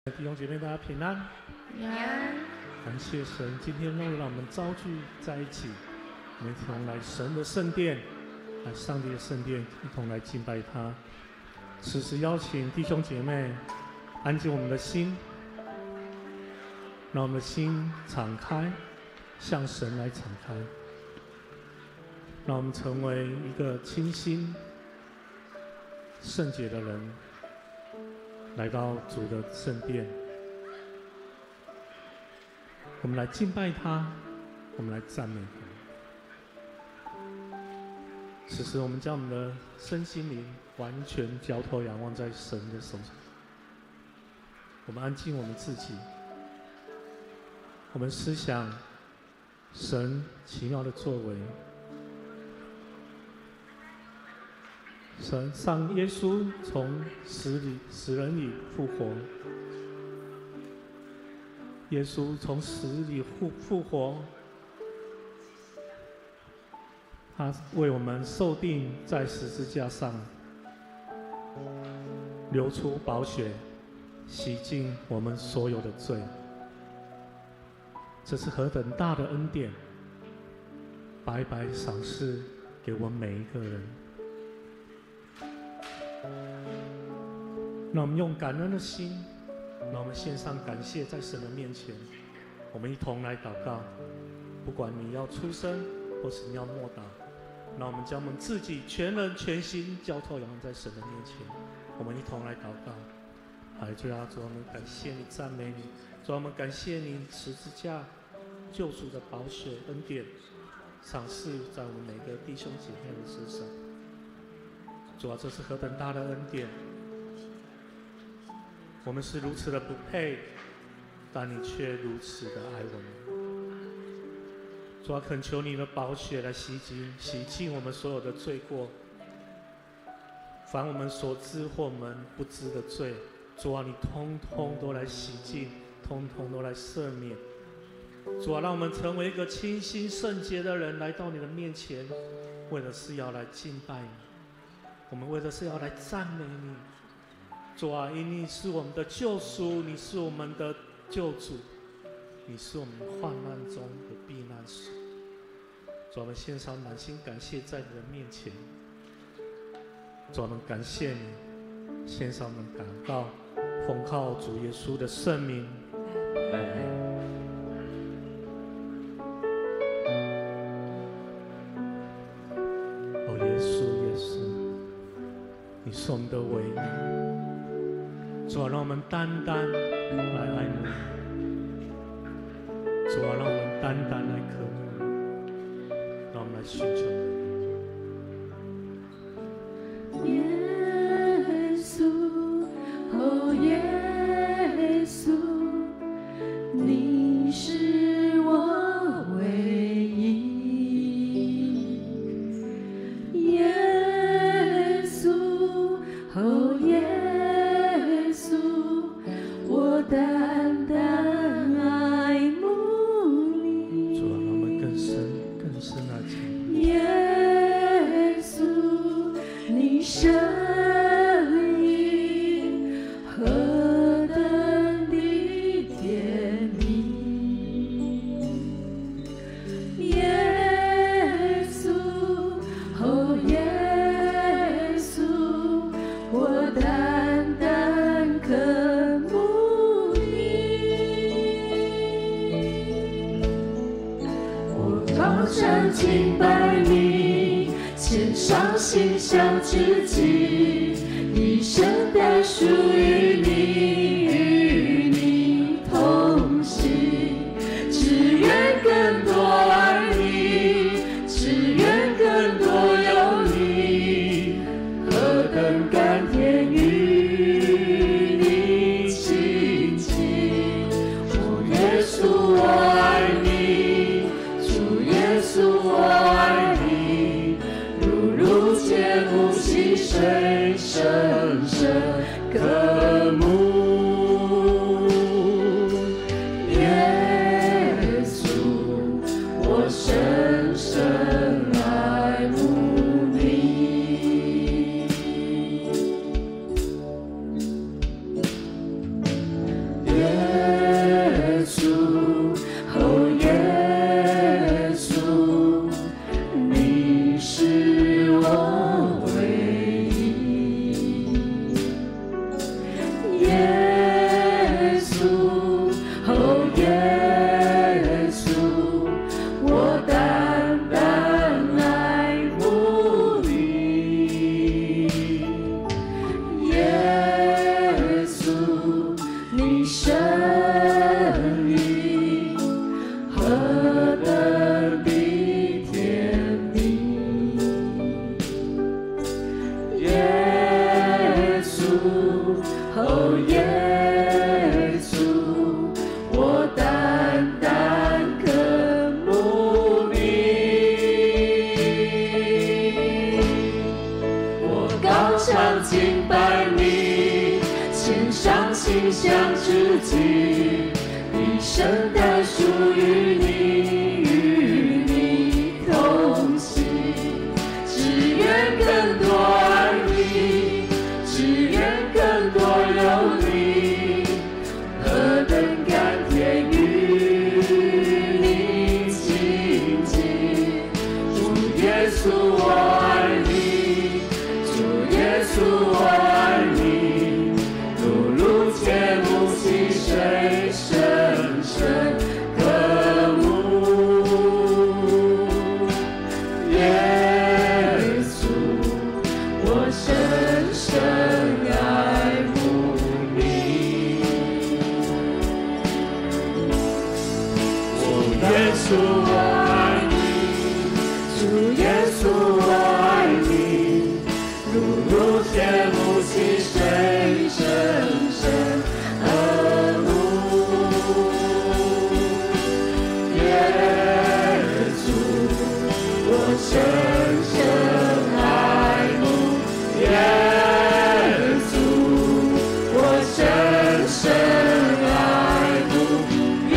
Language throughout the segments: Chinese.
弟兄姐妹，大家平安。平安。感谢神，今天又让我们召聚在一起，我们一同来神的圣殿，来上帝的圣殿，一同来敬拜他。此时邀请弟兄姐妹安静我们的心，让我们的心敞开，向神来敞开，让我们成为一个清心圣洁的人，来到主的圣殿，我们来敬拜他，我们来赞美他。此时我们将我们的身心灵完全交托仰望在神的手上，我们安静我们自己，我们思想神奇妙的作为。神让耶稣从死人里复活，耶稣从死里复活，他为我们受定在十字架上，流出宝血，洗净我们所有的罪。这是何等大的恩典，白白赏赐给我们每一个人。让我们用感恩的心，让我们献上感谢，在神的面前，我们一同来祷告。不管你要出声，或是你要默祷，让我们将我们自己全人全心交托仰望在神的面前，我们一同来祷告。主啊，主，我们感谢你，赞美你。主啊，我们感谢你十字架救赎的宝血恩典，赏赐在我们每个弟兄姐妹的身上。主啊，这是何等大的恩典！我们是如此的不配，但你却如此的爱我们。主啊，恳求你的宝血来洗净我们所有的罪过，凡我们所知或我们不知的罪，主啊，你通通都来洗净，通通都来赦免。主啊，让我们成为一个清心圣洁的人，来到你的面前，为的是要来敬拜你，我们为的是要来赞美你。主啊，因你是我们的救赎，你是我们的救主，你是我们患难中的避难所。主啊，我们献上满心感谢在你的面前。主啊，我们感谢你，献上我们感告，奉靠主耶稣的圣名。哦，耶稣，耶稣，你是我们的唯一。主啊，让我们单单来爱慕你；主啊，让我们单单来渴慕你；让我们来寻求你。耶稣，哦，耶稣，你是我唯一。耶稣，哦，耶稣，我单单爱慕你。主啊，让我们更深爱你。耶稣，你声音何等的甜蜜。耶稣，哦，耶稣，我单单渴慕你。我高声敬拜你，献上馨香之祭，一生单属于你，与你同行。只愿更多爱你，只愿更多有你，何等甘甜与你亲近。主耶稣，我爱你，主耶稣，我爱你，如切不起水，深深渴慕哦，耶稣，你是我唯一。耶稣，哦，耶稣，我单单爱慕你。耶稣，你生命何等的甜蜜。耶稣，哦，耶稣，我单单渴慕你。我高唱敬拜你，献上馨香之祭，一生单属于你，与你同行。只愿更多爱你，只愿更多有你，何等甘甜与你亲近。主耶稣我爱你，主耶稣我爱你，如露切慕其水，深深渴慕。耶稣，我深深爱慕你。主耶稣我爱你，主耶稣我爱你，如露切慕其水，深深渴慕。耶稣，我深深爱慕。耶稣，我深深爱慕。耶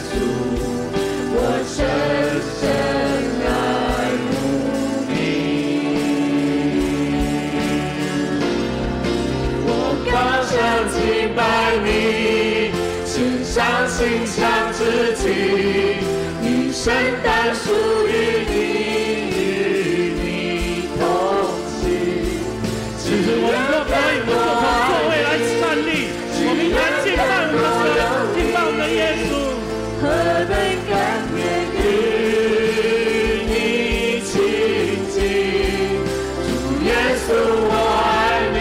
稣，我深深爱慕你。我高唱敬拜你，献上馨香之祭，一生单属于你，与你同行。只是我们若可以，我们从座位来站立，我们来敬拜我们的神，敬拜我们的耶稣。何等甘甜与你亲近。主耶稣我爱你，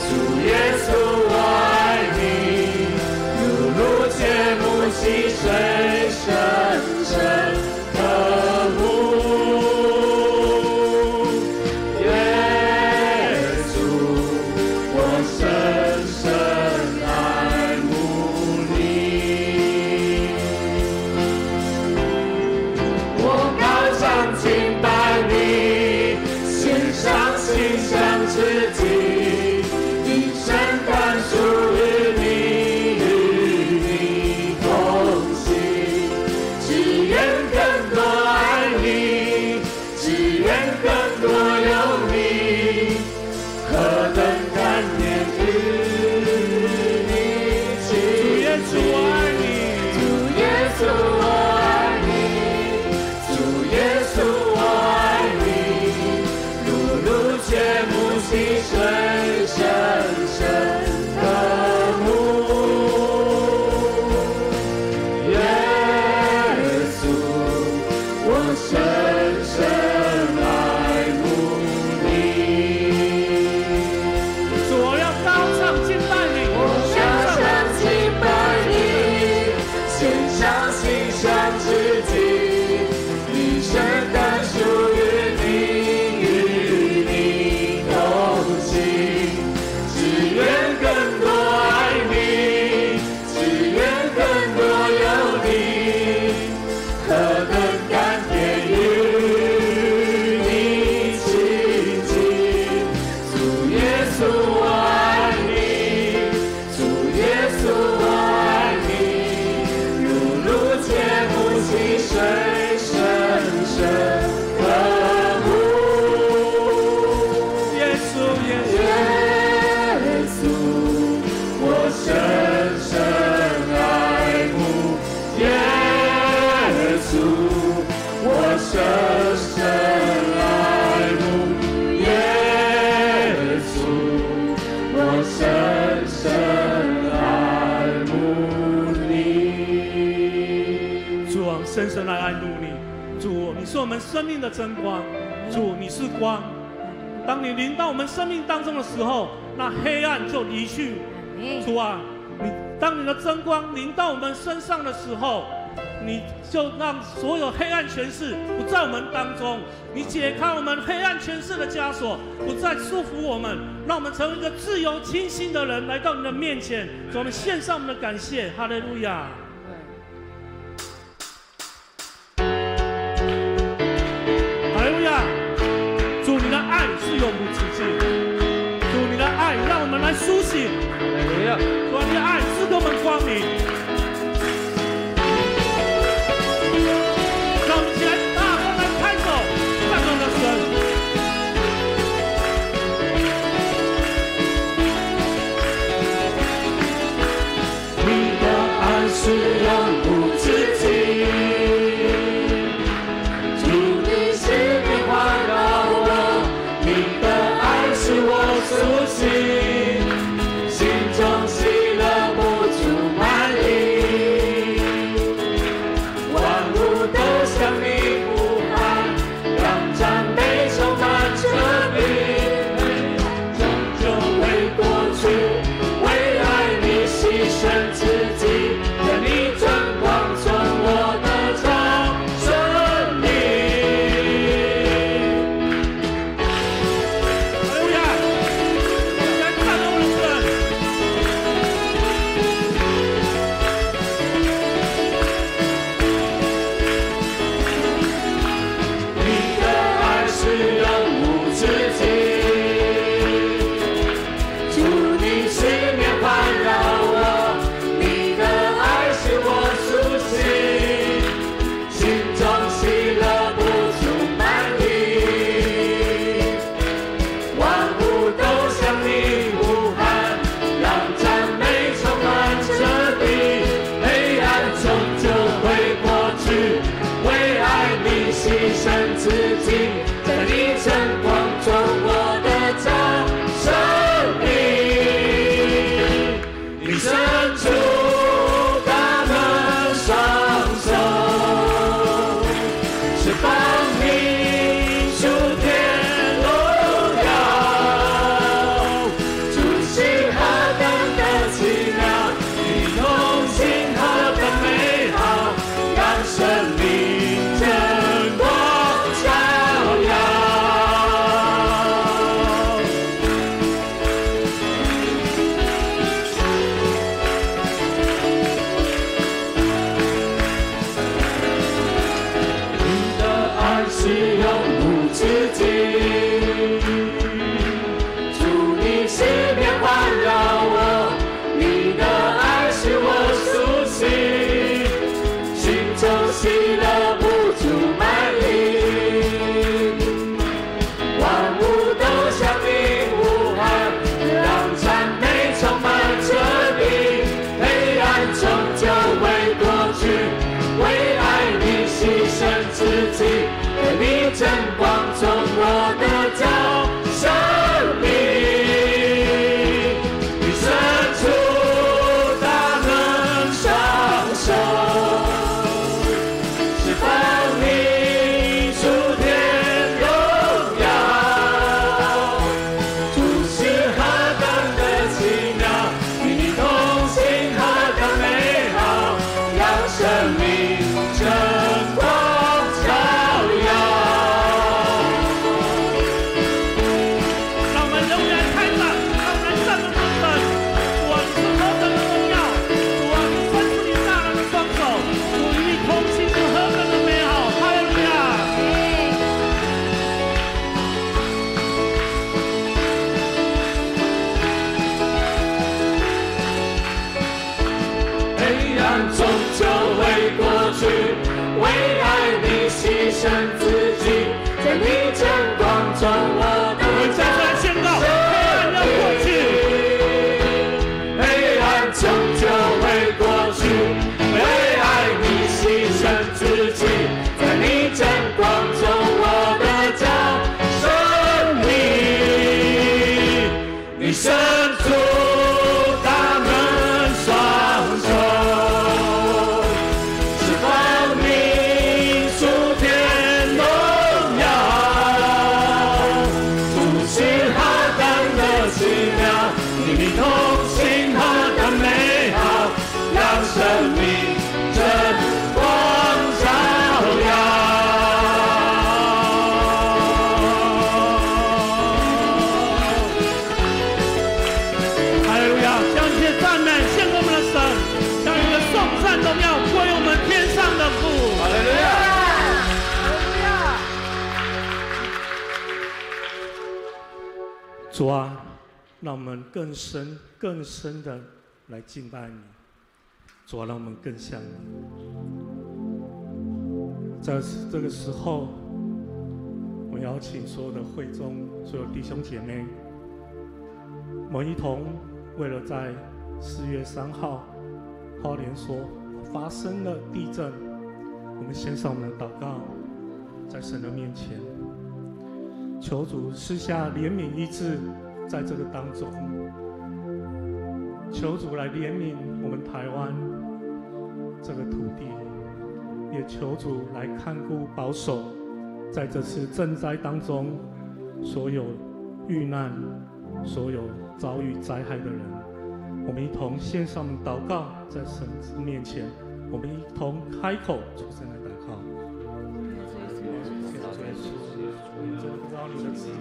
主耶稣我爱你，如露切慕其水，深深渴慕。耶稣，我深深爱慕你。深深来爱慕你。主，你是我们生命的真光，主，你是光。当你临到我们生命当中的时候，那黑暗就离去。主啊，当你的真光临到我们身上的时候，你就让所有黑暗权势不在我们当中，你解开我们黑暗权势的枷锁，不再束缚我们，让我们成为一个自由清新的人来到你的面前。主，我们献上我们的感谢，哈利路亚。哈利路亚！主，你的爱是永无止境，主，你的爱让我们来苏醒。哈利路亚！主，你的爱赐给我们光明。是永无止境，主你是变环绕我，你的爱是我苏醒，心中喜乐不住满溢，万物都向你呼喊，让赞美充满着你，终究会过去，为爱你牺牲自己。你真光从我的掌生命。哈利路亚！我们来赞美我们的神。你的爱是永无止境，主你是面环绕我。心中喜乐不住满溢，万物都向你呼喊，让赞美充满着你，黑暗终究会过去，为爱你牺牲自己，在你真光中我的掌生命，你伸出喜乐不住满溢，万物都向你呼喊，让赞美充满着你，黑暗终究会过去，为爱你牺牲自己，在你真光中我的早生命，你伸出大能双手。牺牲自己，在你真光中，我的再来宣告，黑暗要过去，黑暗终究会过去，为爱你牺牲自己，在你真光中，我的早生命，你伸出大能双手，释放你。主啊，让我们更深的来敬拜你。主啊，让我们更像你。在这个时候，我邀请所有的会中所有弟兄姐妹，我们一同为了在4月3号花莲所发生的地震，我们献上我们的祷告，在神的面前，求主施下怜悯医治，在这个当中，求主来怜悯我们台湾这个土地，也求主来看顾保守，在这次震灾当中所有遇难、所有遭遇灾害的人，我们一同献上祷告，在神面前，我们一同开口出声来祷告。真的不知道你的旨意，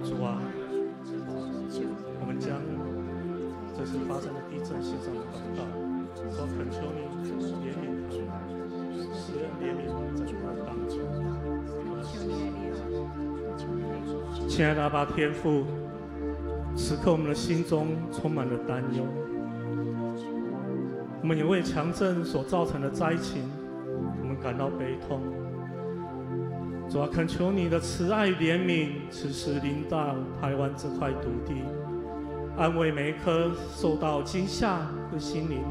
主啊，我们将这次发生的地震献上祷告，说恳求你怜悯他，施恩怜悯在他当中。亲爱的阿爸天父，此刻我们的心中充满了担忧，我们也为强震所造成的灾情，我们感到悲痛。主啊，恳求你的慈爱怜悯，此时临到台湾这块土地，安慰每一颗受到惊吓的心灵，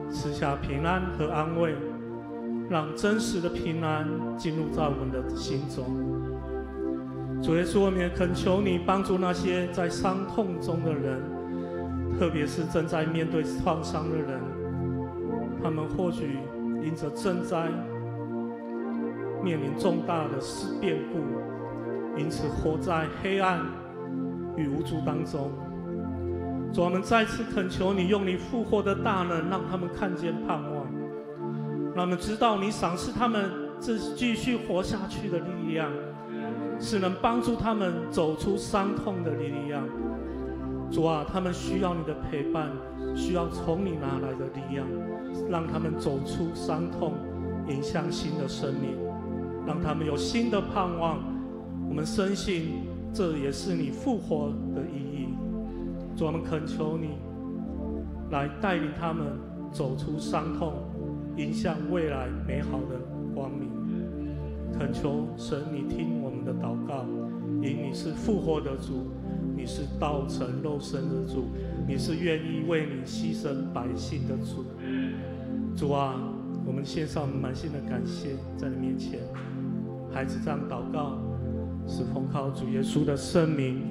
赐下平安和安慰，让真实的平安进入在我们的心中。主耶稣，我们也恳求你帮助那些在伤痛中的人，特别是正在面对创伤的人，他们或许因着震灾面临重大的变故，因此活在黑暗与无助当中。主，我们再次恳求你用你复活的大能，让他们看见盼望，让他们知道你赏赐他们继续活下去的力量，是能帮助他们走出伤痛的力量。主啊，他们需要你的陪伴，需要从你拿来的力量，让他们走出伤痛，迎向新的生命，让他们有新的盼望。我们深信这也是你复活的意义。主，我们恳求你来带领他们走出伤痛，迎向未来美好的光明。恳求神，你听我们的祷告，因你是复活的主，你是道成肉身的主，你是愿意为你牺牲百姓的主。主啊，我们献上满心的感谢在你面前。孩子这样祷告，是奉靠主耶稣的圣名。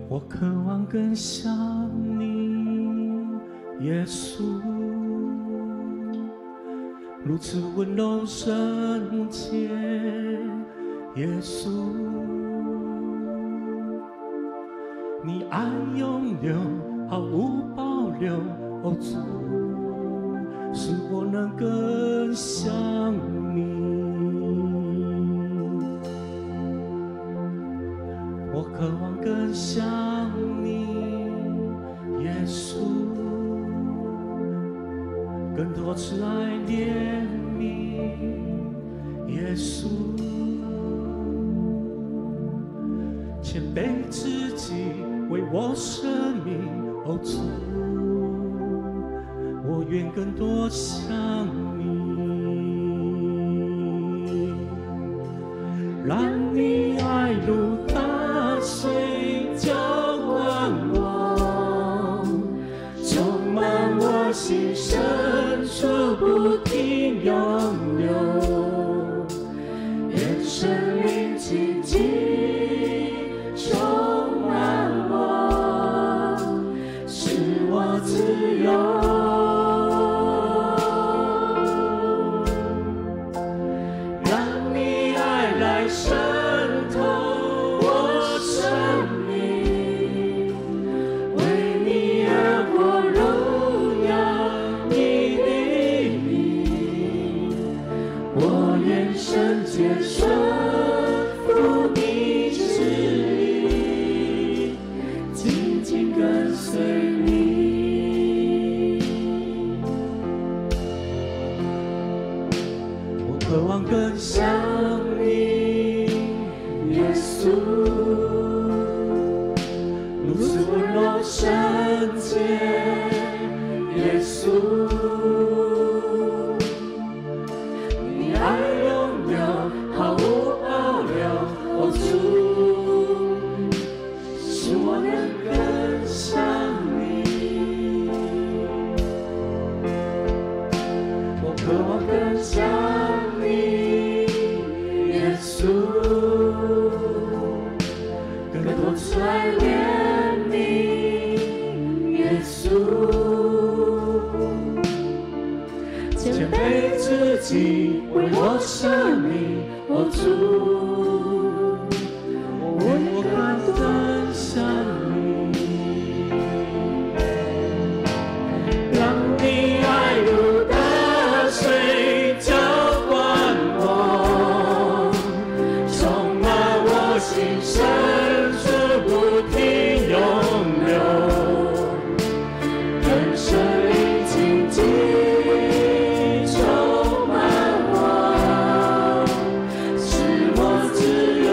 我渴望更像你，耶稣，如此温柔圣洁，耶稣，你爱永留，毫无保留，哦主，使我能更像你。我渴望更像你，耶稣，更多慈爱怜悯，耶稣，谦卑自己为我舍命，哦主，我愿更多像你，让你爱如大水浇灌我，充满我心深处不停涌流，愿生命紧紧充满我，使我自由，让你爱来渗透我生出来怜悯，耶稣，谦卑自己为我舍命，哦主，我更分享你，让你爱如大水浇灌我，充满我心深处不停涌流，更深灵紧紧充满我，使我自由，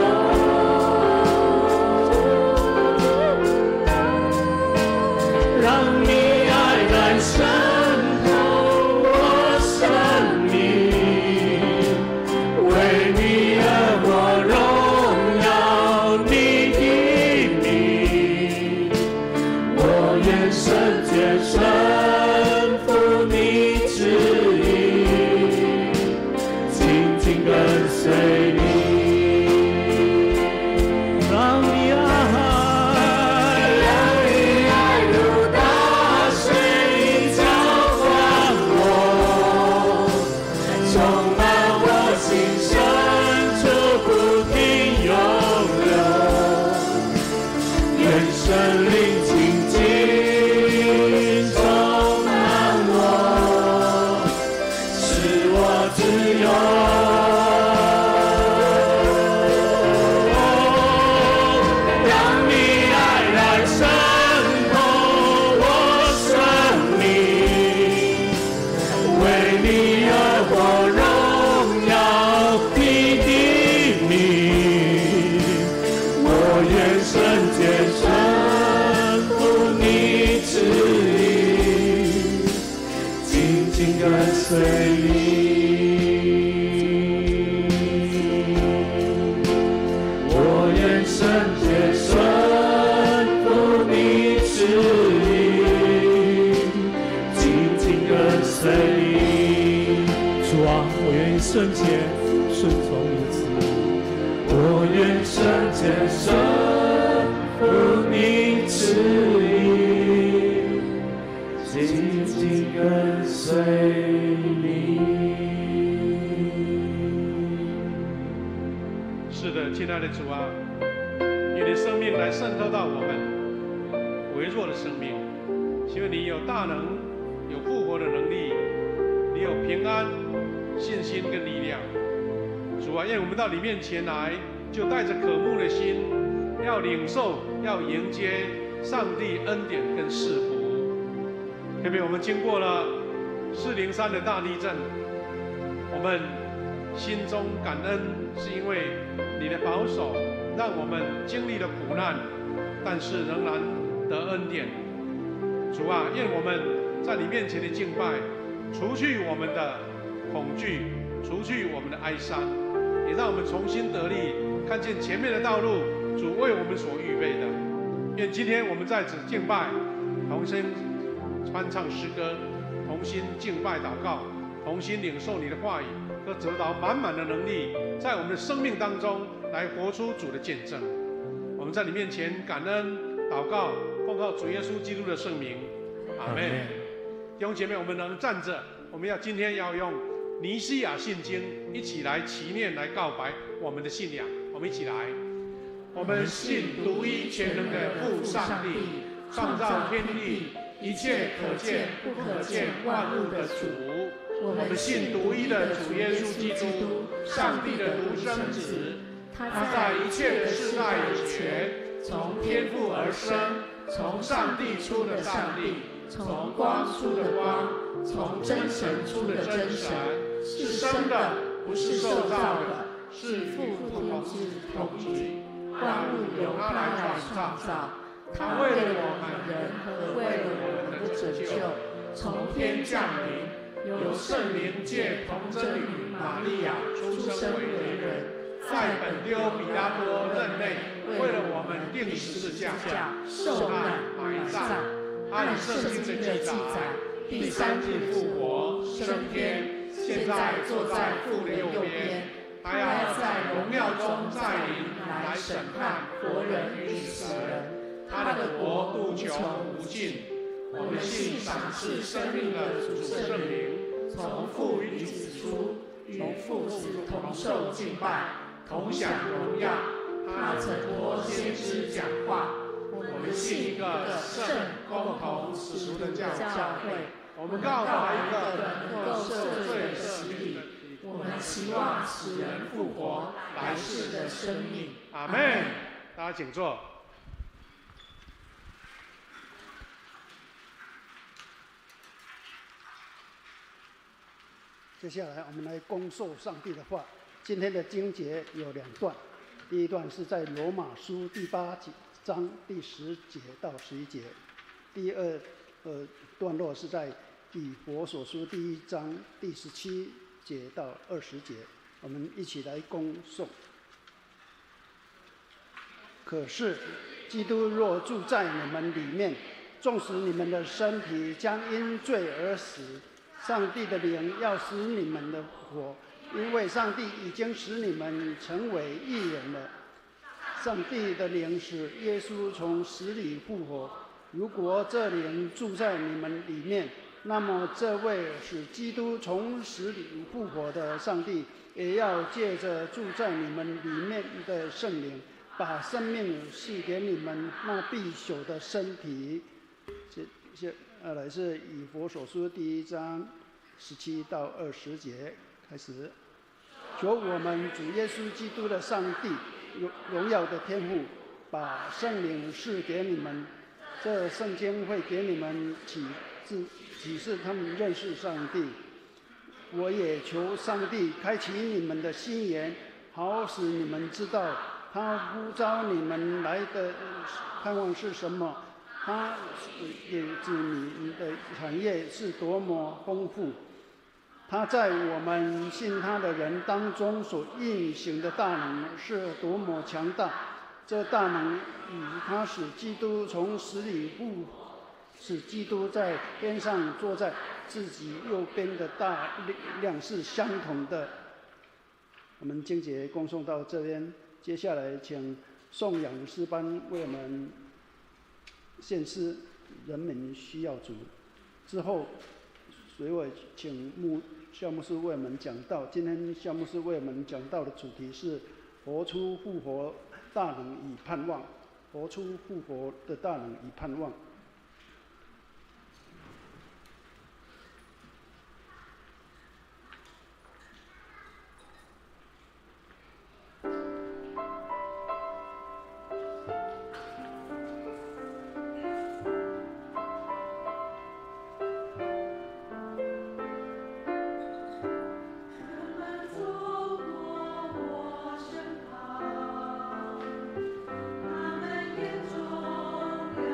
让你爱来渗透我生命，为你而活，荣耀你的名，我愿圣洁顺服你旨意，紧紧跟随你，让你爱如大水浇灌我，充满我心深处不停涌流，愿神灵紧紧充满我，使我自由。让你爱来渗透我生命，为你而活，荣耀你的名，我愿圣洁顺服你旨意，紧紧跟随你，我愿圣洁顺服你旨意，紧紧跟随你。主啊，我愿意圣洁顺从你的旨意。我愿圣洁顺服你旨意，紧紧跟随你。是的，亲爱的主啊，你的生命来渗透到我们微弱的生命，因为你有大能，有复活的能力，你有平安、信心跟力量。主啊，愿我们到你面前来，就带着渴慕的心，要领受，要迎接上帝恩典跟赐福。特别我们经过了403的大地震，我们心中感恩，是因为你的保守，让我们经历了苦难，但是仍然得恩典。主啊，愿我们在你面前的敬拜，除去我们的恐惧，除去我们的哀伤，也让我们重新得力，看见前面的道路，主为我们所预备的。愿今天我们在此敬拜，同声传唱诗歌，同心敬拜祷告，同心领受你的话语，都得到满满的能力，在我们的生命当中来活出主的见证。我们在你面前感恩祷告，奉靠主耶稣基督的圣名，阿们。弟兄姐妹，我们能站着，我们今天要用尼西亚信经一起来祈念，来告白我们的信仰。我们一起来，我们信独一全能的父上帝，创造天地一切可见不可见万物的主。我们信独一的主耶稣基督，上帝的独生子，他在一切的世代有权，从天父而生，从上帝出的上帝，从光出的光，从真神出的真神，是生的，不是受造的，是父同子同居，万物由他来创造。他为了我们人和为了我们的拯救，从天降临，由圣灵借童贞女玛利亚出生为人，在本丢彼拉多任内，为了我们钉十字架，受难埋葬，按圣经的记载，第3日复活升天，现在坐在父的右边，他要在荣耀中再临来审判活人与死人，他的国度穷无尽。我们信赏赐生命的主圣灵，从父与子出，与父子同受敬拜，同享荣耀。他曾托先知讲话。我们信一个圣公同死赎的教会。我们告白一个能够赦罪的洗礼。我们期望使人复活来世的生命。阿们。大家请坐。接下来我们来恭受上帝的话。今天的经节有2段，第一段是在罗马书第8章第10节到11节，第二段落是在以弗所书第1章第17节到20节。我们一起来恭诵。可是基督若住在你们里面，纵使你们的身体将因罪而死，上帝的灵要使你们的活，因为上帝已经使你们成为义人了。上帝的灵使耶稣从死里复活，如果这灵住在你们里面，那么这位使基督从死里复活的上帝，也要借着住在你们里面的圣灵，把生命赐给你们那必朽的身体。来自以弗所书第1章17到20节开始。求我们主耶稣基督的上帝荣耀的天父，把圣灵赐给你们。这圣经会给你们启示他们认识上帝。我也求上帝开启你们的心眼，好使你们知道他呼召你们来的盼望是什么，他也指你的产业是多么丰富。他在我们信他的人当中所运行的大能是多么强大！这大能与他使基督从死里复活，使基督在天上坐在自己右边的大量是相同的。我们经节恭诵到这边，接下来请颂扬诗班为我们献诗，人民需要主。之后，随我请夏牧师为我们讲道。今天夏牧师为我们讲道的主题是活出复活大能与盼望。活出复活的大能与盼望。他们眼中流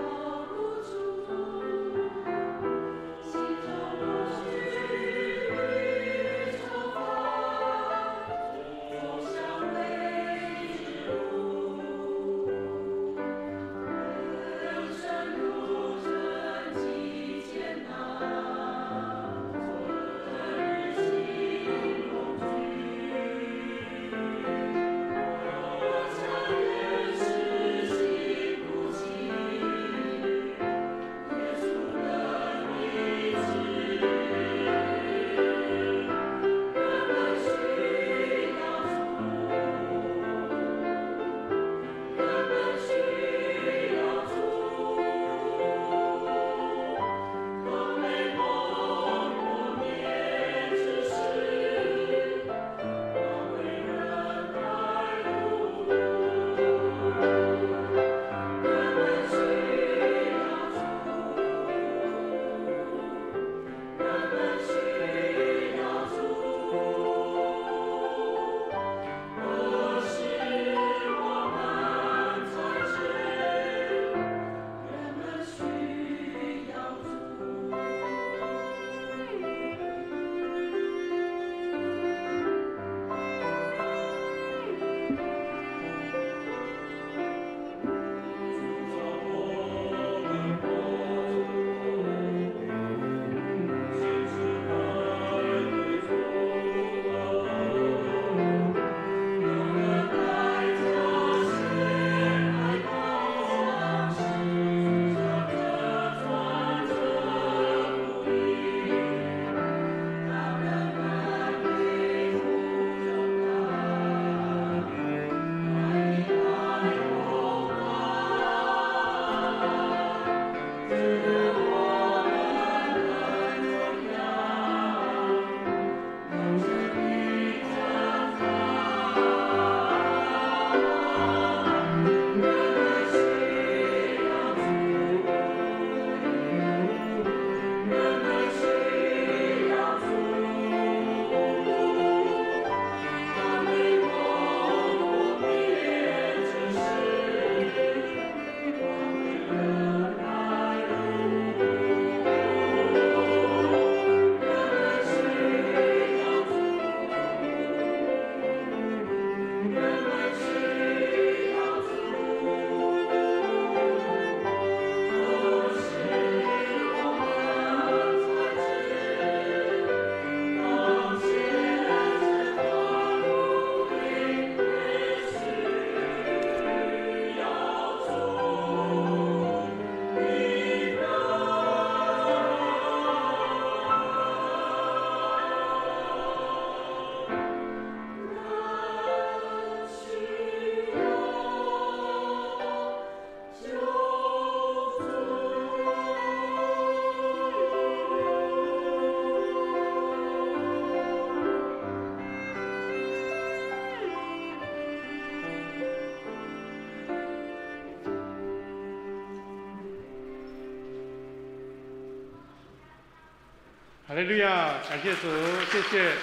利路亚，感谢主，谢谢。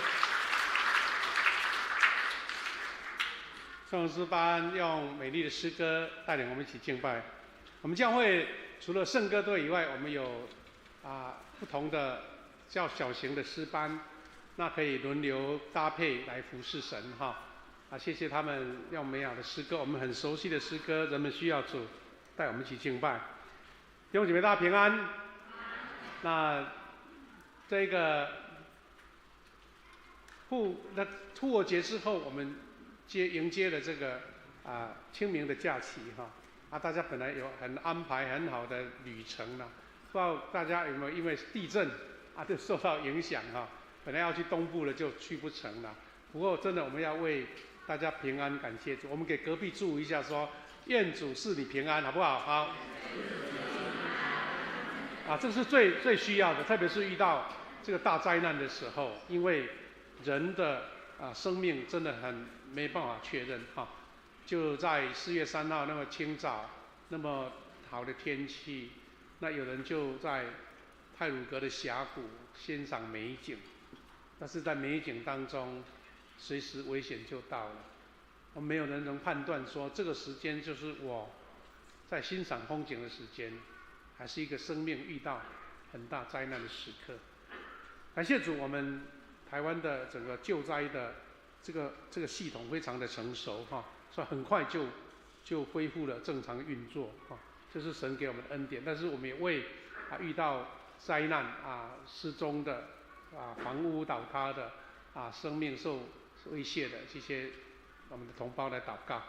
圣诗班用美丽的诗歌带领我们一起敬拜。我们教会除了圣歌队以外，我们有不同的较小型的诗班，那可以轮流搭配来服侍神哈。谢谢他们用美好的诗歌，我们很熟悉的诗歌，人们需要主带我们一起敬拜。弟兄姐妹，大家平安。那这个复活节之后，我们迎接了这个清明的假期哈。大家本来有安排很好的旅程啦，不知道大家有没有因为地震就受到影响哈？本来要去东部了就去不成了。不过真的我们要为大家平安感谢主，我们给隔壁祝一下说，愿主赐你平安，好不好？好。这是最需要的，特别是遇到这个大灾难的时候，因为人的生命真的很没办法确认哈。就在4月3号那么清早，那么好的天气，那有人就在太鲁阁的峡谷欣赏美景，但是在美景当中，随时危险就到了。没有人能判断说这个时间就是我在欣赏风景的时间，还是一个生命遇到很大灾难的时刻。感谢主，我们台湾的整个救灾的这个系统非常的成熟哈，所以很快就恢复了正常运作哈，这是神给我们的恩典。但是我们也为遇到灾难失踪的房屋倒塌的生命受威胁的这些我们的同胞来祷告。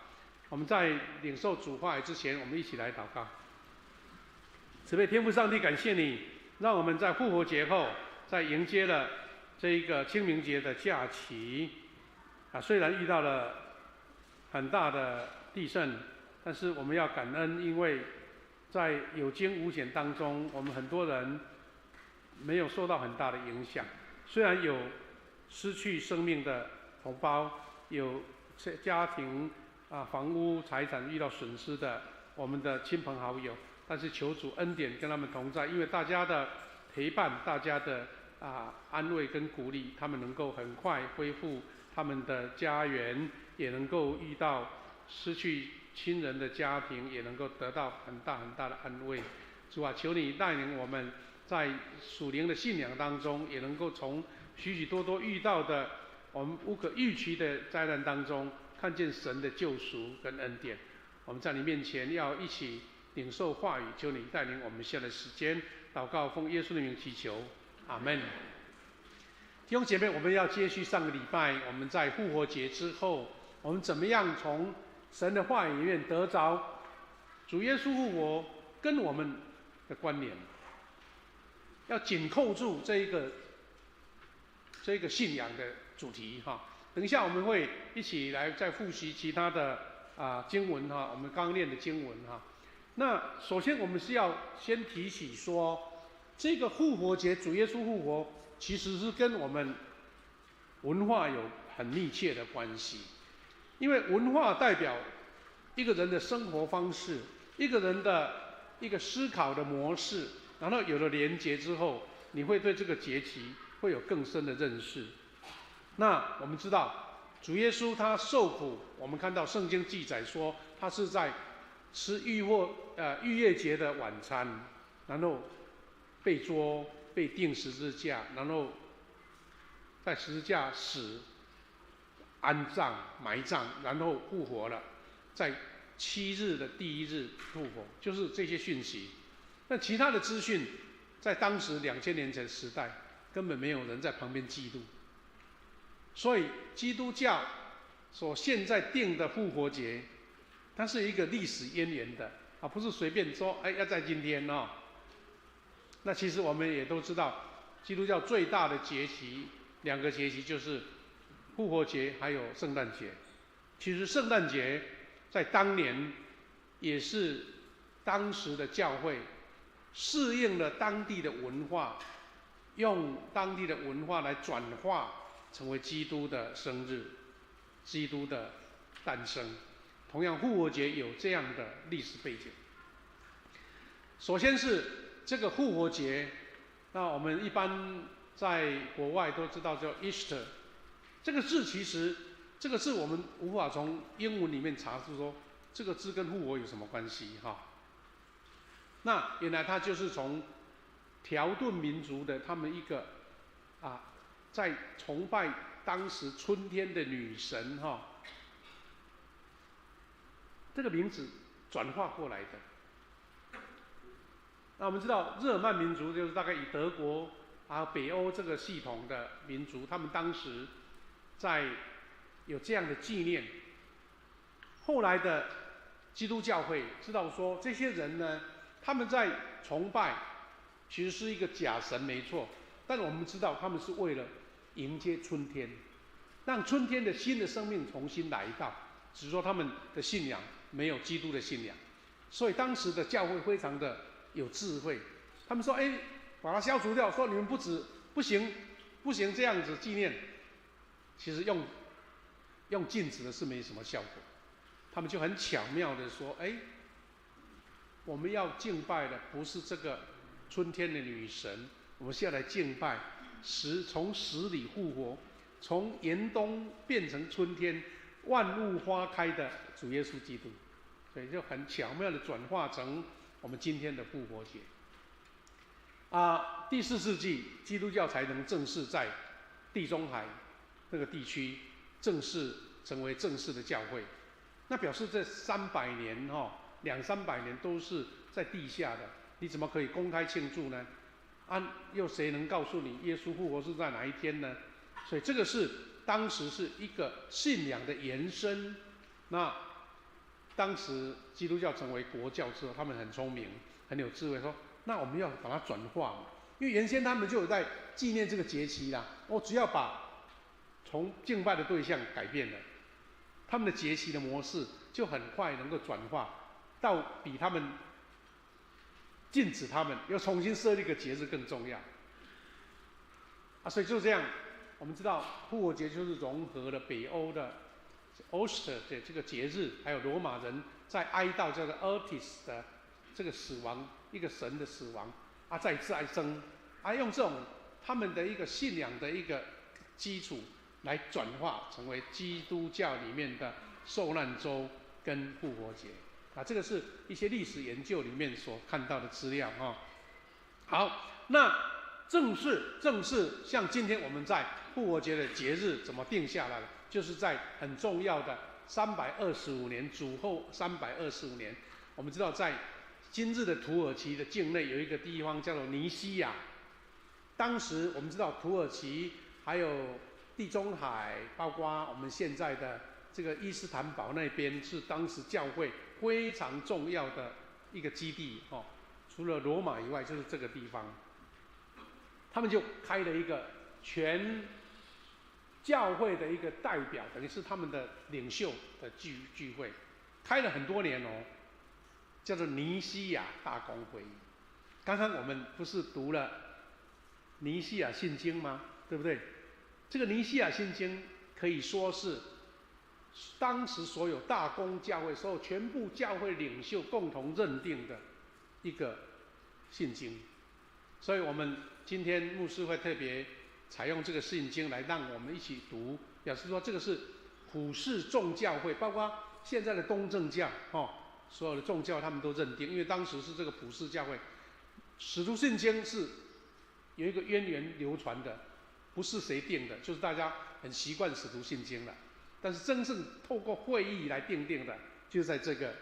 我们在领受主话语之前，我们一起来祷告。慈悲天父上帝，感谢你，让我们在复活节后，在迎接了这一个清明节的假期虽然遇到了很大的地震，但是我们要感恩，因为在有惊无险当中，我们很多人没有受到很大的影响。虽然有失去生命的同胞，有家庭房屋财产遇到损失的我们的亲朋好友，但是求主恩典跟他们同在，因为大家的陪伴，大家的安慰跟鼓励，他们能够很快恢复他们的家园，也能够遇到失去亲人的家庭，也能够得到很大很大的安慰。主啊，求你带领我们在属灵的信仰当中，也能够从许许多多遇到的我们无可预期的灾难当中，看见神的救赎跟恩典。我们在你面前要一起领受话语，求你带领我们现在的时间，祷告奉耶稣的名祈求，阿们。弟兄姐妹，我们要接续上个礼拜，我们在复活节之后，我们怎么样从神的话语里面得着主耶稣复活跟我们的关联，要紧扣住这个信仰的主题哈。等一下我们会一起来再复习其他的经文哈，我们刚念的经文哈。那首先我们是要先提起说，这个复活节主耶稣复活其实是跟我们文化有很密切的关系，因为文化代表一个人的生活方式，一个人的一个思考的模式，然后有了连结之后，你会对这个节期会有更深的认识。那我们知道主耶稣他受苦，我们看到圣经记载说他是在吃逾越节的晚餐，然后被捉，被钉十字架，然后在十字架死、安葬、埋葬，然后复活了，在7日的第1日复活，就是这些讯息。那其他的资讯，在当时2000年前的时代，根本没有人在旁边记录。所以基督教所现在定的复活节，它是一个历史渊源的不是随便说要在今天哦。那其实我们也都知道，基督教最大的节期2个节期就是复活节还有圣诞节。其实圣诞节在当年也是当时的教会适应了当地的文化，用当地的文化来转化成为基督的生日，基督的诞生。同样复活节有这样的历史背景。首先是这个复活节，那我们一般在国外都知道叫 Easter。这个字其实，这个字我们无法从英文里面查出说这个字跟复活有什么关系哈。那原来它就是从条顿民族的他们一个在崇拜当时春天的女神哈，这个名字转化过来的。那我们知道日耳曼民族就是大概以德国北欧这个系统的民族，他们当时在有这样的纪念。后来的基督教会知道说，这些人呢，他们在崇拜其实是一个假神没错，但我们知道他们是为了迎接春天，让春天的新的生命重新来到。只是说他们的信仰没有基督的信仰，所以当时的教会非常的有智慧。他们说：“把它消除掉，说你们不行这样子纪念。”其实用禁止的是没什么效果。他们就很巧妙的说：“我们要敬拜的不是这个春天的女神，我们是要来敬拜从死里复活，从严冬变成春天，万物花开的主耶稣基督。”所以就很巧妙的转化成我们今天的复活节。第4世纪基督教才能正式在地中海那个地区正式成为正式的教会。那表示这300年200-300年都是在地下的，你怎么可以公开庆祝呢？又谁能告诉你耶稣复活是在哪一天呢？所以这个是当时是一个信仰的延伸。那当时基督教成为国教之后，他们很聪明很有智慧，说那我们要把它转化嘛，因为原先他们就有在纪念这个节期啦，我只要把从敬拜的对象改变了，他们的节期的模式就很快能够转化到比他们禁止他们又重新设立一个节日更重要。所以就这样，我们知道复活节就是融合了北欧的 Easter 的这个节日，还有罗马人在哀悼叫做 Artis 的这个死亡，一个神的死亡再再生，用这种他们的一个信仰的一个基础来转化成为基督教里面的受难周跟复活节。这个是一些历史研究里面所看到的资料好，那正式像今天我们在复活节的节日怎么定下来的，就是在很重要的325年主后325年，我们知道在今日的土耳其的境内有一个地方叫做尼西亚。当时我们知道土耳其还有地中海，包括我们现在的这个伊斯坦堡那边，是当时教会非常重要的一个基地除了罗马以外，就是这个地方。他们就开了一个全教会的一个代表，等于是他们的领袖的聚会，开了很多年叫做尼西亚大公会议。刚刚我们不是读了尼西亚信经吗？对不对？这个尼西亚信经可以说是当时所有大公教会、所有全部教会领袖共同认定的一个信经，所以我们今天牧师会特别采用这个信经来让我们一起读，表示说这个是普世众教会，包括现在的东正教所有的众教他们都认定，因为当时是这个普世教会，使徒信经是有一个渊源流传的，不是谁定的，就是大家很习惯使徒信经了。但是真正透过会议来定的，就是在这个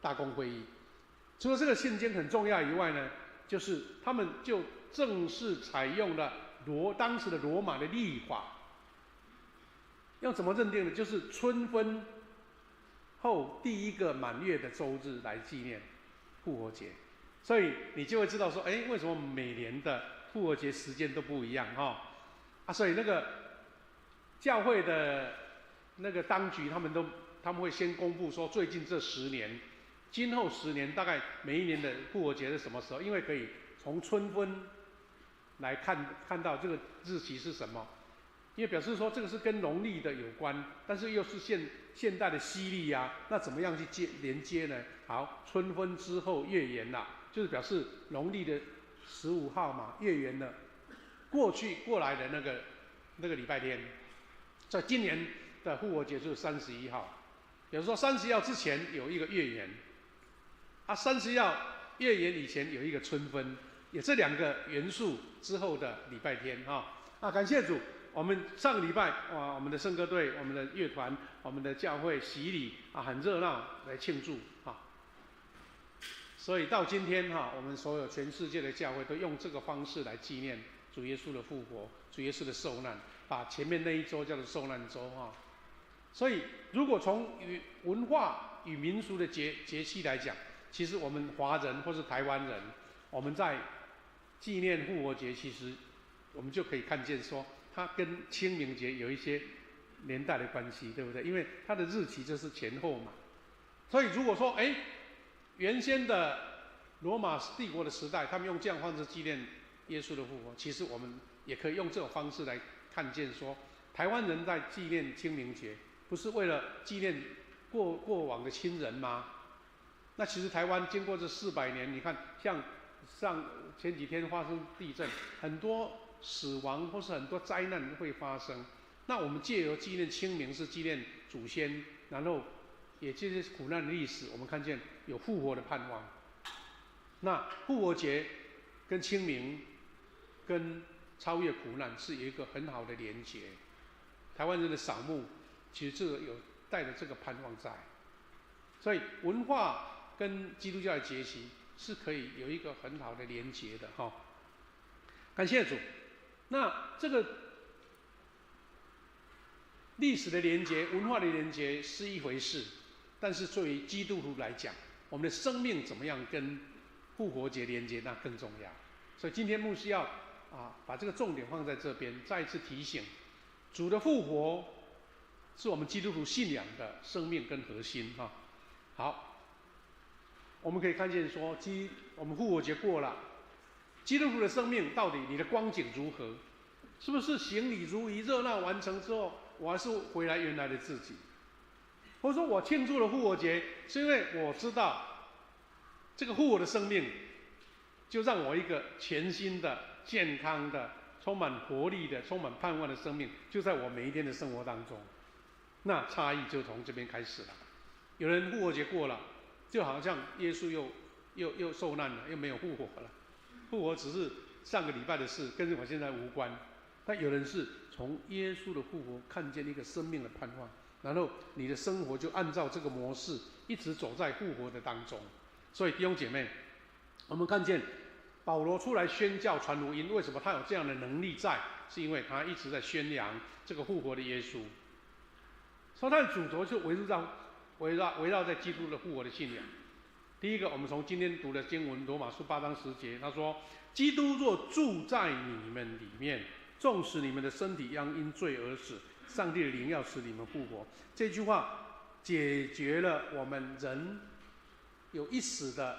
大公会议。除了这个信经很重要以外呢，就是他们就正式采用了当时的罗马的历法。要怎么认定呢？就是春分后第一个满月的周日来纪念复活节。所以你就会知道说，为什么每年的复活节时间都不一样所以那个教会的那个当局他们会先公布说，最近这10年，今后10年大概每一年的复活节是什么时候？因为可以从春分来看到这个日期是什么，因为表示说这个是跟农历的有关，但是又是现代的西历那怎么样去连接呢？好，春分之后月圆就是表示农历的15号嘛，月圆了。过来的那个礼拜天，在今年的复活节是31号，比如说31号之前有一个月圆，啊31号月圆以前有一个春分，有这2个元素之后的礼拜天啊，感谢主，我们上个礼拜哇，我们的圣歌队、我们的乐团、我们的教会洗礼啊，很热闹来庆祝啊。所以到今天我们所有全世界的教会都用这个方式来纪念主耶稣的复活、主耶稣的受难，把前面那一周叫做受难周所以，如果从文化与民俗的节气来讲，其实我们华人或是台湾人，我们在纪念复活节，其实我们就可以看见说，它跟清明节有一些年代的关系，对不对？因为它的日期就是前后嘛。所以如果说，原先的罗马帝国的时代，他们用这样方式纪念耶稣的复活，其实我们也可以用这种方式来看见说，台湾人在纪念清明节，不是为了纪念过往的亲人吗？那其实台湾经过这400年，你看，像前几天发生地震，很多死亡或是很多灾难会发生。那我们借由纪念清明，是纪念祖先，然后也借这些苦难的历史，我们看见有复活的盼望。那复活节跟清明跟超越苦难是有一个很好的连结。台湾人的扫墓，其实这个有带着这个盼望在，所以文化跟基督教的节期是可以有一个很好的连结的感谢主。那这个历史的连结、文化的连结是一回事，但是作为基督徒来讲，我们的生命怎么样跟复活节连接，那更重要。所以今天牧师要把这个重点放在这边，再一次提醒，主的复活是我们基督徒信仰的生命跟核心好，我们可以看见说，我们复活节过了，基督徒的生命到底你的光景如何？是不是行礼如仪、热闹完成之后，我还是回来原来的自己？或者说我庆祝了复活节，是因为我知道这个复活的生命，就让我一个全新的、健康的、充满活力的、充满盼望的生命，就在我每一天的生活当中。那差异就从这边开始了。有人复活节过了，就好像耶稣又受难了，又没有复活了。复活只是上个礼拜的事，跟我现在无关。但有人是从耶稣的复活看见一个生命的盼望，然后你的生活就按照这个模式一直走在复活的当中。所以弟兄姐妹，我们看见保罗出来宣教传福音，为什么他有这样的能力在？是因为他一直在宣扬这个复活的耶稣。所以他的主轴就围绕在基督的复活的信仰。第一个，我们从今天读的经文罗马书8章10节，他说：“基督若住在你们里面，纵使你们的身体将因罪而死，上帝的灵要使你们复活。”这句话解决了我们人有一死的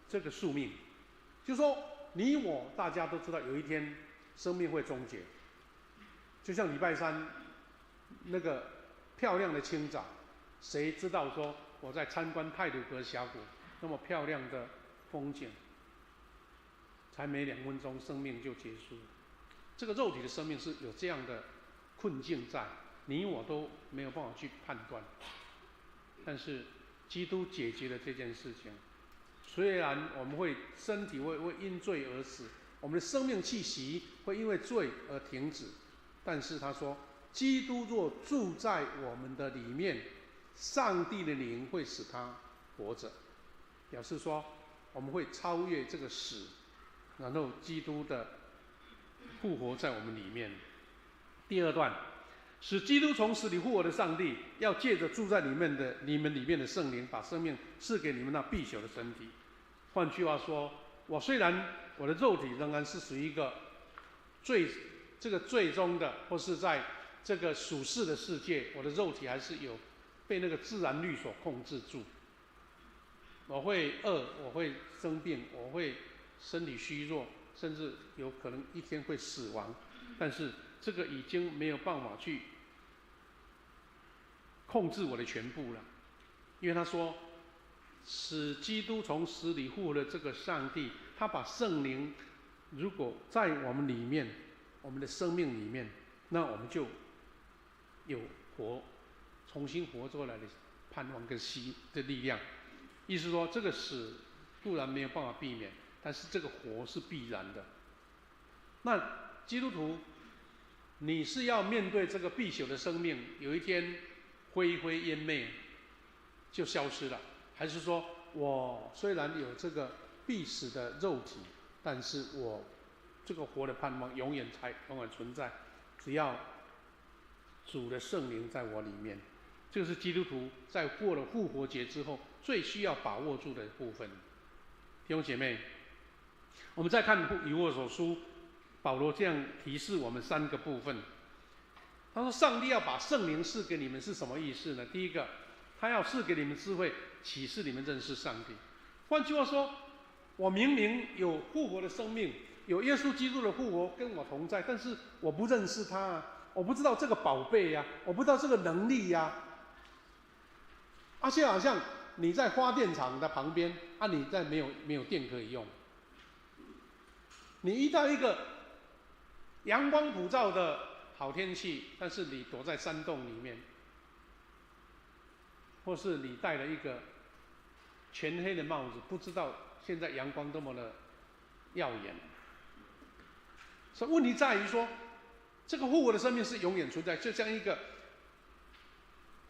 这个宿命，就是说你我大家都知道，有一天生命会终结。就像礼拜三那个漂亮的清早，谁知道说我在参观太鲁阁峡谷那么漂亮的风景，才没2分钟，生命就结束了。这个肉体的生命是有这样的困境在，你我都没有办法去判断。但是基督解决了这件事情。虽然我们身体会因罪而死，我们的生命气息会因为罪而停止，但是他说，基督若住在我们的里面，上帝的灵会使他活着，表示说我们会超越这个死，然后基督的复活在我们里面。第二段，使基督从死里复活的上帝，要借着住在你们里面的圣灵，把生命赐给你们那必朽的身体。换句话说，我虽然我的肉体仍然是属于一个最终的，或是在这个属世的世界，我的肉体还是有被那个自然律所控制住。我会饿，我会生病，我会身体虚弱，甚至有可能一天会死亡。但是这个已经没有办法去控制我的全部了，因为他说，使基督从死里复活的这个上帝，他把圣灵如果在我们里面，我们的生命里面，那我们就有重新活过来的盼望跟希的力量。意思说，这个死固然没有办法避免，但是这个活是必然的。那基督徒，你是要面对这个必朽的生命，有一天灰灰烟灭就消失了，还是说我虽然有这个必死的肉体，但是我这个活的盼望永远存在，只要主的圣灵在我里面。这个是基督徒在过了复活节之后最需要把握住的部分。弟兄姐妹，我们再看以弗所书，保罗这样提示我们3个部分。他说：“上帝要把圣灵赐给你们是什么意思呢？第一个，他要赐给你们智慧，启示你们认识上帝。换句话说，我明明有复活的生命，有耶稣基督的复活跟我同在，但是我不认识他啊，我不知道这个宝贝呀，我不知道这个能力呀。就好像你在发电厂的旁边，你在没有电可以用。你遇到一个阳光普照的好天气，但是你躲在山洞里面，或是你戴了一个全黑的帽子，不知道现在阳光多么的耀眼。所以问题在于说，这个复活的生命是永远存在，就像一个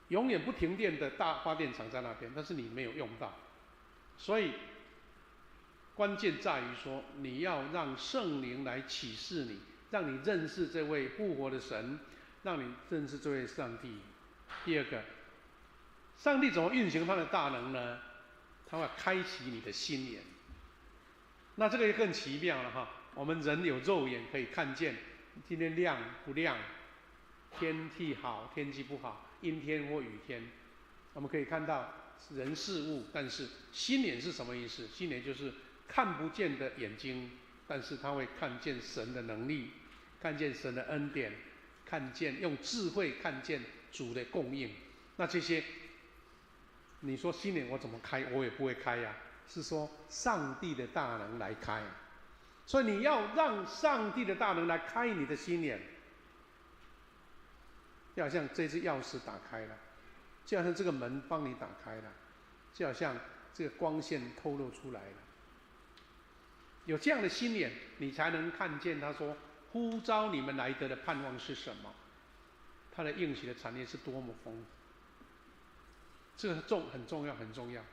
永远不停电的大发电厂在那边，但是你没有用到。所以关键在于说，你要让圣灵来启示你，让你认识这位复活的神，让你认识这位上帝。第二个，上帝怎么运行他的大能呢？他会开启你的心眼。那这个就更奇妙了哈。我们人有肉眼可以看见今天亮不亮，天气好天气不好，阴天或雨天，我们可以看到人事物。但是心眼是什么意思？心眼就是看不见的眼睛，但是他会看见神的能力，看见神的恩典，看见用智慧看见主的供应。那这些你说心眼我怎么开？我也不会开呀，是说上帝的大能来开。所以你要让上帝的大能来开你的心眼，就好像这只钥匙打开了，就好像这个门帮你打开了，就好像这个光线透露出来了。有这样的心眼，你才能看见他说呼召你们来得的盼望是什么，他的应许的产业是多么丰富。这个很重要，很重要。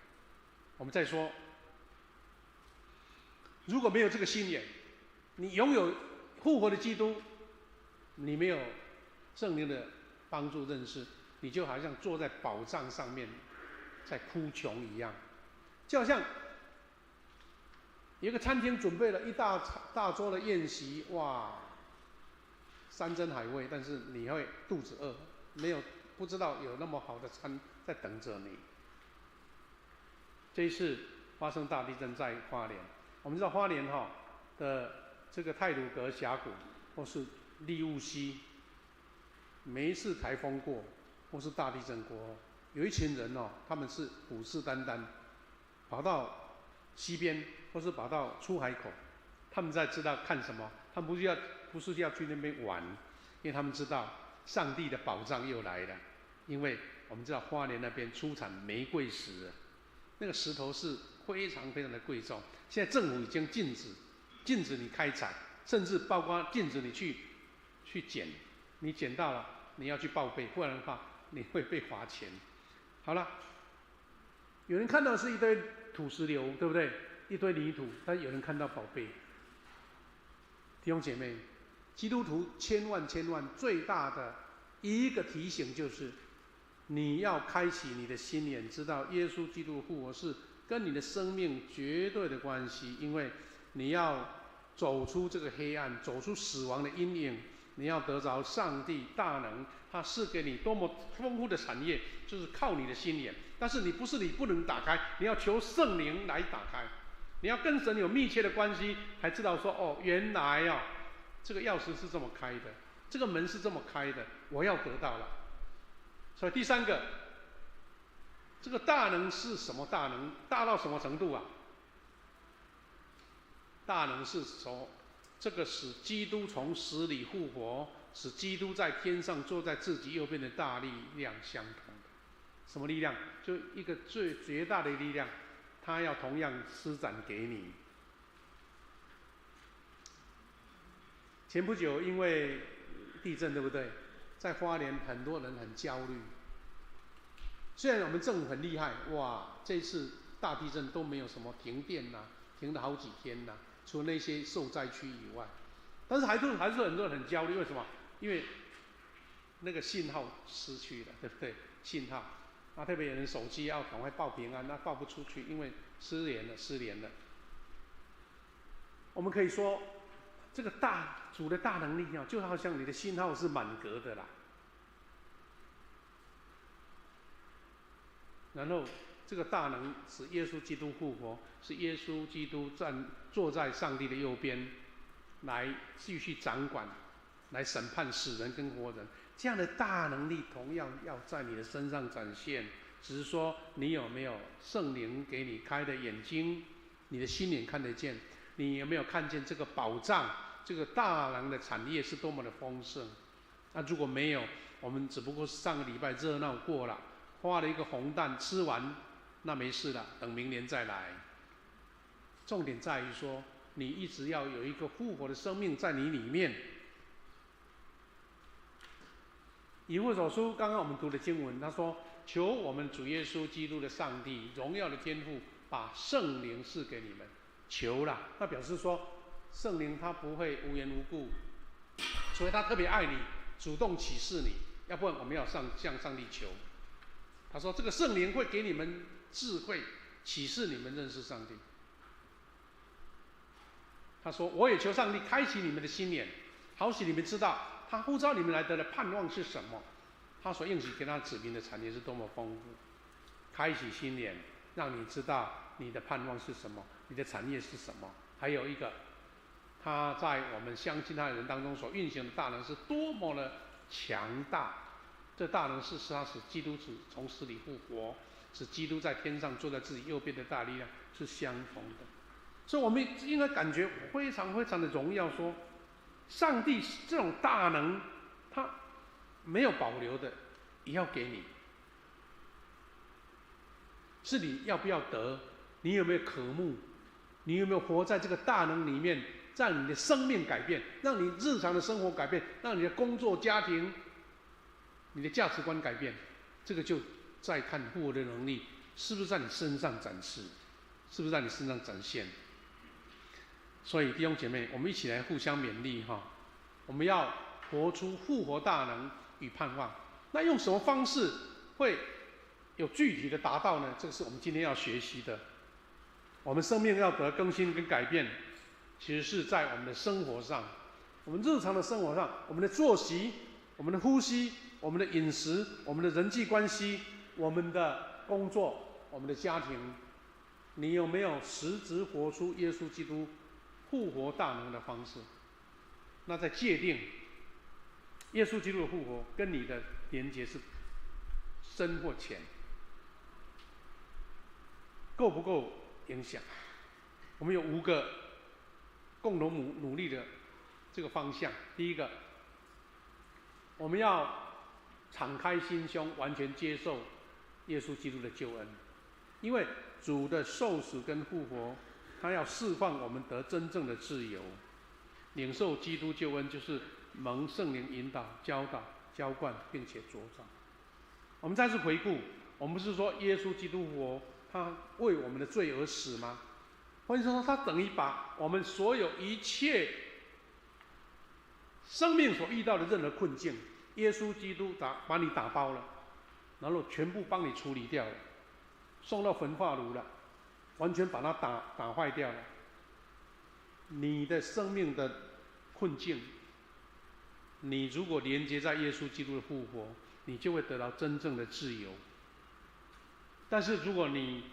我们再说，如果没有这个心眼，你拥有复活的基督，你没有圣灵的帮助认识，你就好像坐在宝藏上面在哭穷一样。就好像有一个餐厅准备了一大桌的宴席，哇，山珍海味，但是你会肚子饿，不知道有那么好的餐在等着你。这一次发生大地震在花莲，我们知道花莲的这个太鲁阁峡谷或是利雾溪，每一次台风过或是大地震过后，有一群人他们是虎视眈眈，跑到溪边或是跑到出海口，他们在知道看什么？他们不是要去那边玩，因为他们知道上帝的宝藏又来了。因为我们知道花莲那边出产玫瑰石，那个石头是非常非常的贵重。现在政府已经禁止你开采，甚至包括禁止你去捡，你捡到了你要去报备，不然的话你会被罚钱。好了，有人看到的是一堆土石流，对不对？一堆泥土，但有人看到宝贝。弟兄姐妹，基督徒千万最大的一个提醒就是，你要开启你的心眼，知道耶稣基督的复活是跟你的生命绝对的关系，因为你要走出这个黑暗，走出死亡的阴影，你要得着上帝大能，他赐给你多么丰富的产业，就是靠你的心眼。但是你不能打开，你要求圣灵来打开，你要跟神有密切的关系，才知道说原来这个钥匙是这么开的，这个门是这么开的，我要得到了。所以第三个，这个大能是什么大能？大到什么程度啊？大能是说这个使基督从死里复活，使基督在天上坐在自己右边的大力量相同的。什么力量？就一个最绝大的力量，他要同样施展给你。前不久因为地震，对不对？在花莲很多人很焦虑。虽然我们政府很厉害，哇，这次大地震都没有什么停电呐，停了好几天呐，除了那些受灾区以外，但是还是很多人很焦虑。为什么？因为那个信号失去了，对不对？信号，啊，特别有人手机要赶快报平安，那报不出去，因为失联了。我们可以说，这个主的大能力啊，就好像你的信号是满格的啦。然后这个大能使耶稣基督复活，是耶稣基督坐在上帝的右边，来继续掌管，来审判死人跟活人。这样的大能力同样要在你的身上展现，只是说你有没有圣灵给你开的眼睛，你的心眼看得见，你有没有看见这个宝藏，这个大能的产业是多么的丰盛。那如果没有，我们只不过是上个礼拜热闹过了，花了一个红蛋吃完，那没事了，等明年再来。重点在于说，你一直要有一个复活的生命在你里面。以弗所书刚刚我们读的经文，他说：“求我们主耶稣基督的上帝，荣耀的天父，把圣灵赐给你们。”求啦，那表示说，圣灵他不会无缘无故，所以他特别爱你，主动启示你。要不然我们要向上帝求。他说：“这个圣灵会给你们智慧，启示你们认识上帝。”他说：“我也求上帝开启你们的心眼，好使你们知道他呼召你们来得的盼望是什么。他所应许给他子民的产业是多么丰富。开启心眼，让你知道你的盼望是什么，你的产业是什么。还有一个，他在我们相信他的人当中所运行的大能是多么的强大。这大能是他使基督从死里复活，使基督在天上坐在自己右边的大力量是相同的。所以我们应该感觉非常非常的荣耀，说上帝这种大能，他没有保留的，也要给你。是你要不要得？你有没有渴慕？你有没有活在这个大能里面，让你的生命改变，让你日常的生活改变，让你的工作、家庭、你的价值观改变？这个就再看复活的能力是不是在你身上展示，是不是在你身上展现。所以弟兄姐妹，我们一起来互相勉励哈，我们要活出复活大能与盼望。那用什么方式会有具体的达到呢？这个是我们今天要学习的。我们生命要得更新跟改变，其实是在我们的生活上，我们日常的生活上，我们的作息、我们的呼吸、我们的饮食、我们的人际关系、我们的工作、我们的家庭，你有没有实质活出耶稣基督复活大能的方式？那在界定耶稣基督的复活跟你的连结是深或浅，够不够影响？我们有5个共同努力的这个方向。第一个，我们要敞开心胸，完全接受耶稣基督的救恩，因为主的受死跟复活，他要释放我们得真正的自由。领受基督救恩，就是蒙圣灵引导、教导、浇灌，并且茁长。我们再次回顾，我们不是说耶稣基督复活，他为我们的罪而死吗？或者说，他等于把我们所有一切生命所遇到的任何困境，耶稣基督把你打包了，然后全部帮你处理掉了，送到焚化炉了，完全把它打坏掉了。你的生命的困境，你如果连接在耶稣基督的复活，你就会得到真正的自由。但是如果你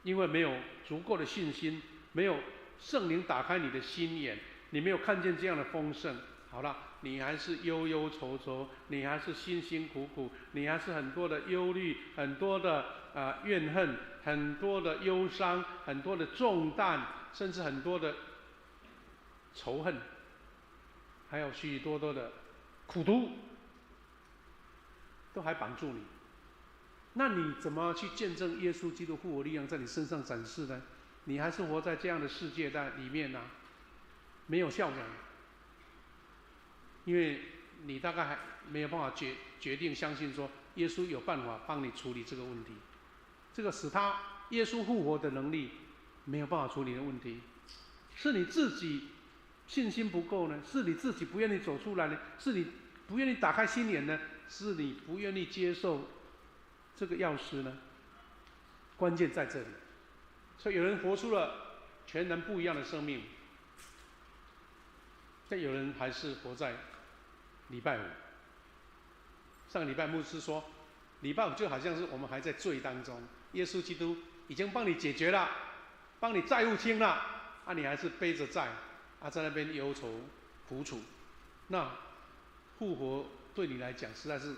因为没有足够的信心，没有圣灵打开你的心眼，你没有看见这样的丰盛，好了，你还是忧忧愁愁，你还是辛辛苦苦，你还是很多的忧虑，很多的怨恨，很多的忧伤，很多的重担，甚至很多的仇恨还有许许多多的苦毒，都还绑住你。那你怎么去见证耶稣基督复活力量在你身上展示呢？你还是活在这样的世界在里面呢、没有效果，因为你大概还没有办法决定相信说耶稣有办法帮你处理这个问题，这个使他耶稣复活的能力没有办法处理的问题，是你自己信心不够呢？是你自己不愿意走出来呢？是你不愿意打开心眼呢？是你不愿意接受这个钥匙呢？关键在这里。所以有人活出了全然不一样的生命，但有人还是活在礼拜五。上个礼拜牧师说，礼拜五就好像是我们还在罪当中，耶稣基督已经帮你解决了，帮你债务清了，啊，你还是背着债，啊，在那边忧愁苦楚。那复活对你来讲实在是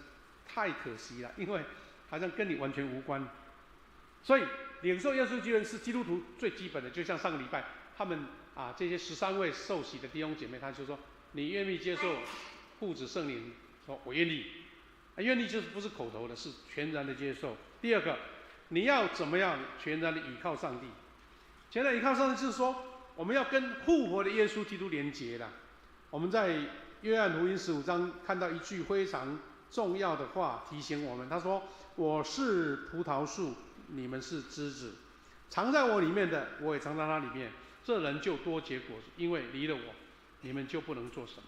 太可惜了，因为好像跟你完全无关。所以领受耶稣基督是基督徒最基本的，就像上个礼拜他们这些13位受洗的弟兄姐妹，他就说：你愿意接受父子圣灵？说我愿意。愿意就是不是口头的，是全然的接受。第二个，你要怎么样全然的倚靠上帝？全然倚靠上帝就是说，我们要跟复活的耶稣基督连结了。我们在约翰福音15章看到一句非常重要的话提醒我们，他说：我是葡萄树，你们是枝子，藏在我里面的，我也藏在他里面，这人就多结果子，因为离了我，你们就不能做什么。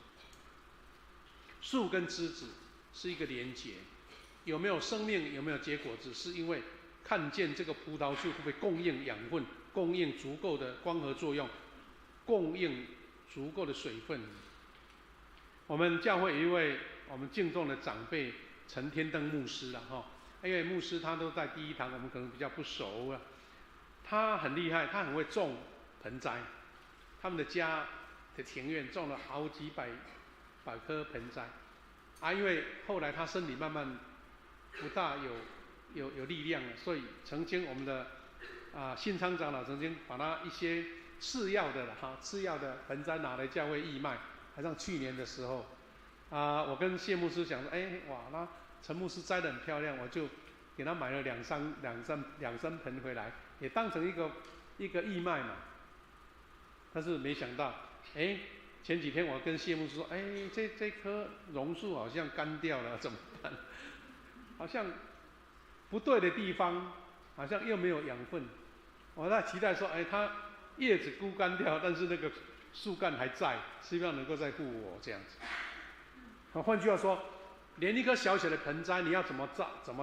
树跟枝子是一个连结，有没有生命，有没有结果子，是因为看见这个葡萄树会不会供应养分，供应足够的光合作用，供应足够的水分。我们教会有一位我们敬重的长辈陈天登牧师啦，因为牧师他都在第一堂，我们可能比较不熟啊。他很厉害，他很会种盆栽，他们的家的庭院种了好几百棵盆栽。因为后来他身体慢慢不大有力量了，所以曾经我们的信昌长老曾经把他一些次要的盆栽拿来教会义卖，好像去年的时候，我跟谢牧师讲说，哇，那陈牧师栽得很漂亮，我就给他买了两三盆回来，也当成一个义卖嘛。但是没想到，前几天我跟谢牧师说，这棵榕树好像干掉了，怎么办？好像不对的地方，好像又没有养分。我在期待说，它叶子枯干掉，但是那个树干还在，希望能够再复活这样子。换句话说，连一颗小小的盆栽，你要怎么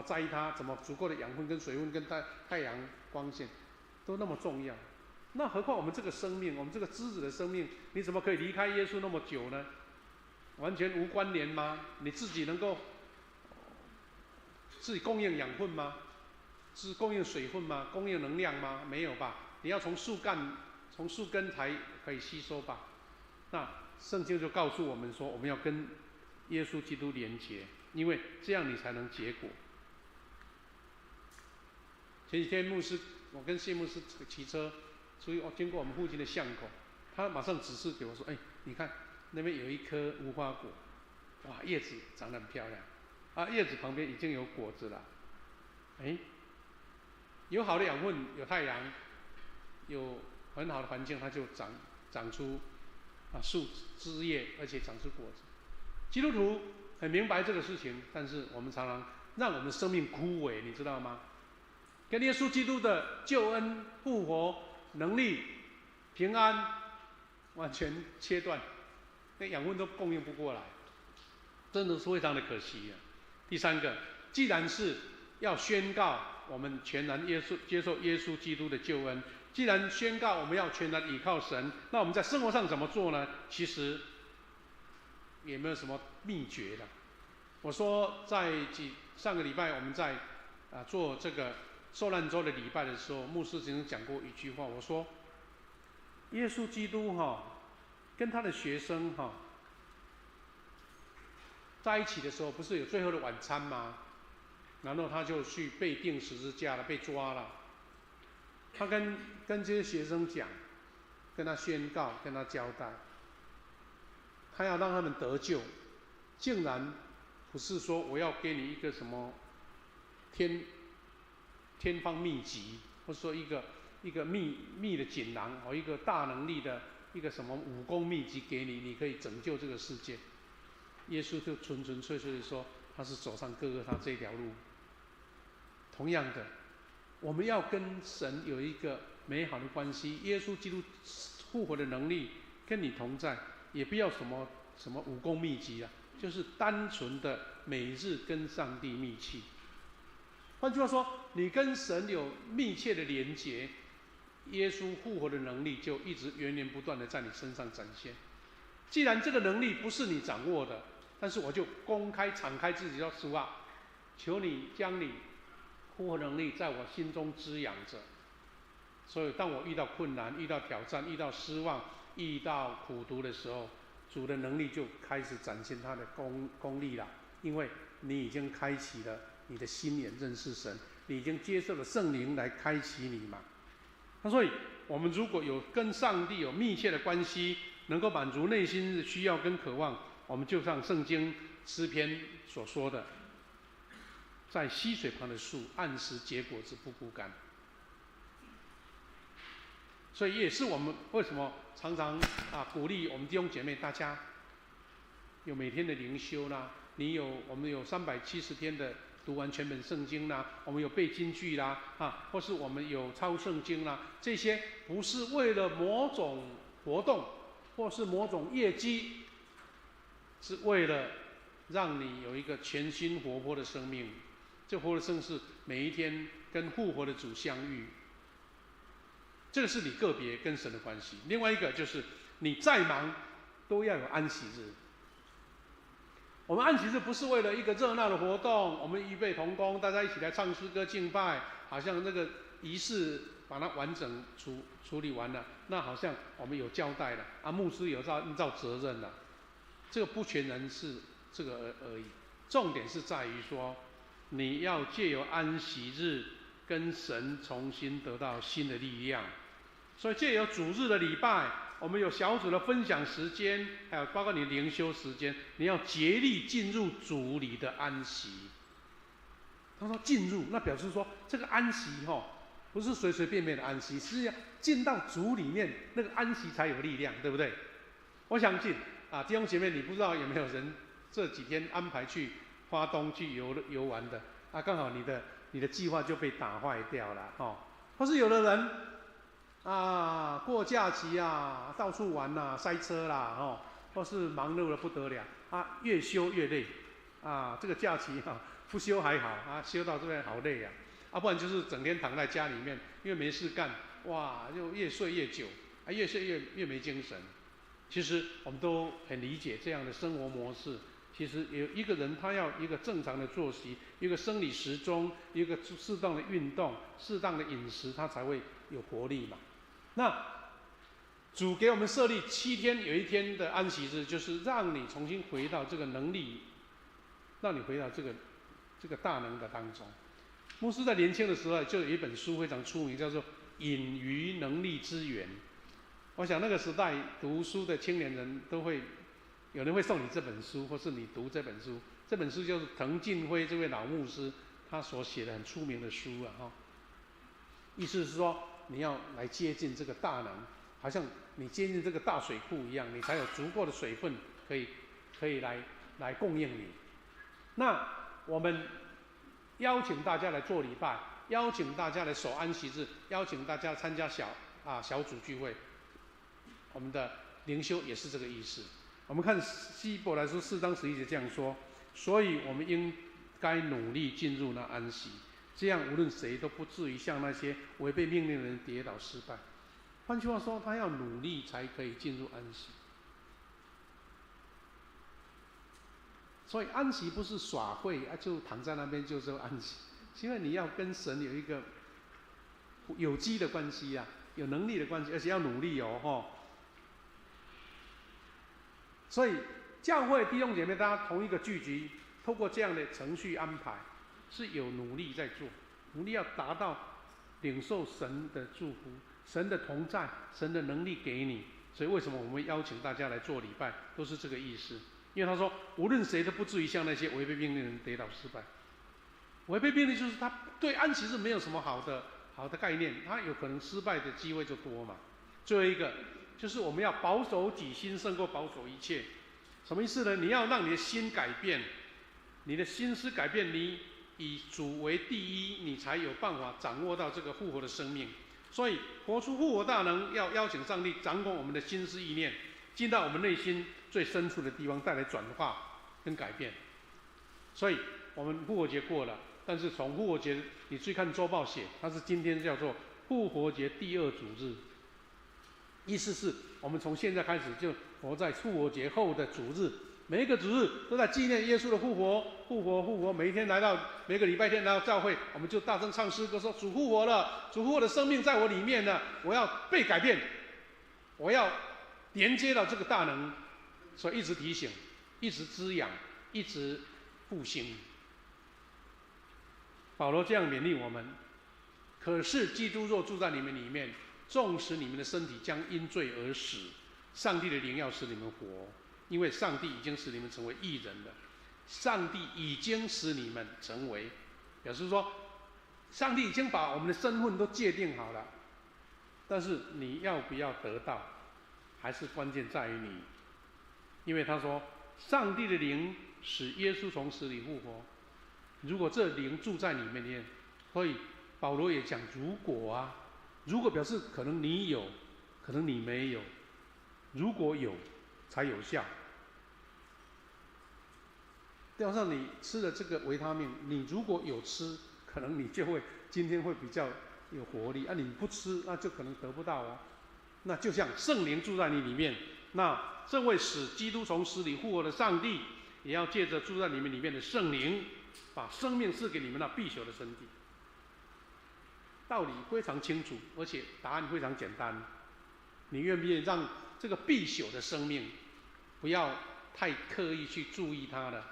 栽它，怎么足够的养分跟水分跟太阳光线，都那么重要。那何况我们这个生命，我们这个枝子的生命，你怎么可以离开耶稣那么久呢？完全无关联吗？你自己能够自己供应养分吗？是供应水分吗？供应能量吗？没有吧？你要从树根才可以吸收吧？那圣经就告诉我们说，我们要跟耶稣基督连结，因为这样你才能结果。前几天我跟谢牧师骑车，所以经过我们附近的巷口，他马上指示给我说：你看那边有一棵无花果，哇，叶子长得很漂亮，叶子旁边已经有果子了。有好的养分，有太阳，有很好的环境，它就长出树枝叶，而且长出果子。基督徒很明白这个事情，但是我们常常让我们的生命枯萎，你知道吗？跟耶稣基督的救恩、复活、能力、平安完全切断，那养分都供应不过来，真的是非常的可惜。第三个，既然是要宣告我们全然接受耶稣基督的救恩，既然宣告我们要全然倚靠神，那我们在生活上怎么做呢？其实也没有什么秘诀的。我说上个礼拜我们在做这个受难周的礼拜的时候，牧师曾经讲过一句话，我说耶稣基督跟他的学生在一起的时候，不是有最后的晚餐吗？然后他就去被钉十字架了，被抓了。他跟这些学生讲，跟他宣告，跟他交代，他要让他们得救，竟然不是说我要给你一个什么天方秘籍，或者说一个秘的锦囊，一个大能力的一个什么武功秘籍给你，你可以拯救这个世界。耶稣就纯粹的说，他是走上各个他这条路。同样的，我们要跟神有一个美好的关系，耶稣基督复活的能力跟你同在，也不要什么武功秘籍啊，就是单纯的每日跟上帝密契。换句话说，你跟神有密切的连结，耶稣复活的能力就一直源源不断的在你身上展现。既然这个能力不是你掌握的，但是我就公开敞开自己说，主啊，求你将你复活能力在我心中滋养着。所以当我遇到困难、遇到挑战、遇到失望、遇到苦毒的时候，主的能力就开始展现他的功力了。因为你已经开启了你的心眼认识神，你已经接受了圣灵来开启你嘛。那所以我们如果有跟上帝有密切的关系，能够满足内心的需要跟渴望，我们就像圣经诗篇所说的，在溪水旁的树，按时结果子，不枯干。所以也是我们为什么常常鼓励我们弟兄姐妹，大家有每天的灵修啦，我们有370天的读完全本圣经啦，我们有背金句啦，或是我们有抄圣经啦，这些不是为了某种活动或是某种业绩，是为了让你有一个全新活泼的生命。这活的生是每一天跟复活的主相遇，这个是你个别跟神的关系。另外一个就是你再忙都要有安息日。我们安息日不是为了一个热闹的活动，我们预备同工，大家一起来唱诗歌敬拜，好像那个仪式把它完整处理完了，那好像我们有交代了牧师有依照责任了。这个不全然是这个而已，重点是在于说，你要借由安息日跟神重新得到新的力量。所以借由主日的礼拜，我们有小组的分享时间，还有包括你灵修时间，你要竭力进入主里的安息。他说进入，那表示说这个安息不是随随便便的安息，是要进到主里面，那个安息才有力量，对不对？我相信弟兄姐妹，你不知道有没有人这几天安排去花东去游玩的刚好你的计划就被打坏掉了或是有的人过假期到处玩塞车啦或是忙碌的不得了越休越累这个假期不休还好休到这边好累不然就是整天躺在家里面，因为没事干，哇，就越睡越久越睡越没精神。其实我们都很理解这样的生活模式。其实有一个人他要一个正常的作息，一个生理时钟，一个适当的运动，适当的饮食，他才会有活力嘛。那主给我们设立7天，有1天的安息日，就是让你重新回到这个能力，让你回到这个大能的当中。牧师在年轻的时候就有一本书非常出名，叫做《隐于能力之源》。我想那个时代读书的青年人都会，有人会送你这本书，或是你读这本书。这本书就是滕近辉这位老牧师他所写的很出名的书意思是说，你要来接近这个大能，好像你接近这个大水库一样，你才有足够的水分可以来供应你。那我们邀请大家来做礼拜，邀请大家来守安息日，邀请大家参加小组聚会。我们的灵修也是这个意思。我们看希伯来书4章11节这样说：所以我们应该努力进入那安息，这样无论谁都不至于像那些违背命令的人跌倒失败。换句话说，他要努力才可以进入安息。所以安息不是耍废就躺在那边就说安息，因为你要跟神有一个有机的关系有能力的关系，而且要努力所以教会弟兄姐妹大家同一个聚集，透过这样的程序安排，是有努力在做，努力要达到领受神的祝福，神的同在，神的能力给你，所以为什么我们邀请大家来做礼拜，都是这个意思。因为他说，无论谁都不至于像那些违背命令的人跌倒失败。违背命令就是他对安息日没有什么好的概念，他有可能失败的机会就多嘛。最后一个就是我们要保守己心胜过保守一切，什么意思呢？你要让你的心改变，你的心思改变，你以主为第一，你才有办法掌握到这个复活的生命。所以活出复活大能，要邀请上帝掌管我们的心思意念，进到我们内心最深处的地方，带来转化跟改变。所以我们复活节过了，但是从复活节，你去看周报写，它是今天叫做复活节第2主日，意思是我们从现在开始就活在复活节后的主日，每一个主日都在纪念耶稣的复活，复活。每一天来到每个礼拜天来到教会，我们就大声唱诗歌说：主复活了，主复活的生命在我里面呢，我要被改变，我要连接到这个大能，所以一直提醒，一直滋养，一直复兴。保罗这样勉励我们：可是基督若住在你们里面，纵使你们的身体将因罪而死，上帝的灵要使你们活，因为上帝已经使你们成为义人了。上帝已经使你们成为，表示说，上帝已经把我们的身份都界定好了，但是你要不要得到，还是关键在于你。因为他说，上帝的灵使耶稣从死里复活，如果这灵住在你里面，所以保罗也讲如果啊，如果表示可能你有，可能你没有，如果有才有效。加上你吃了这个维他命，你如果有吃，可能你就会今天会比较有活力啊。你不吃，那就可能得不到啊。那就像圣灵住在你里面，那这位使基督从死里复活的上帝，也要借着住在你们里面的圣灵，把生命赐给你们那必朽的身体。道理非常清楚，而且答案非常简单。你愿不愿意让这个必朽的生命，不要太刻意去注意它了？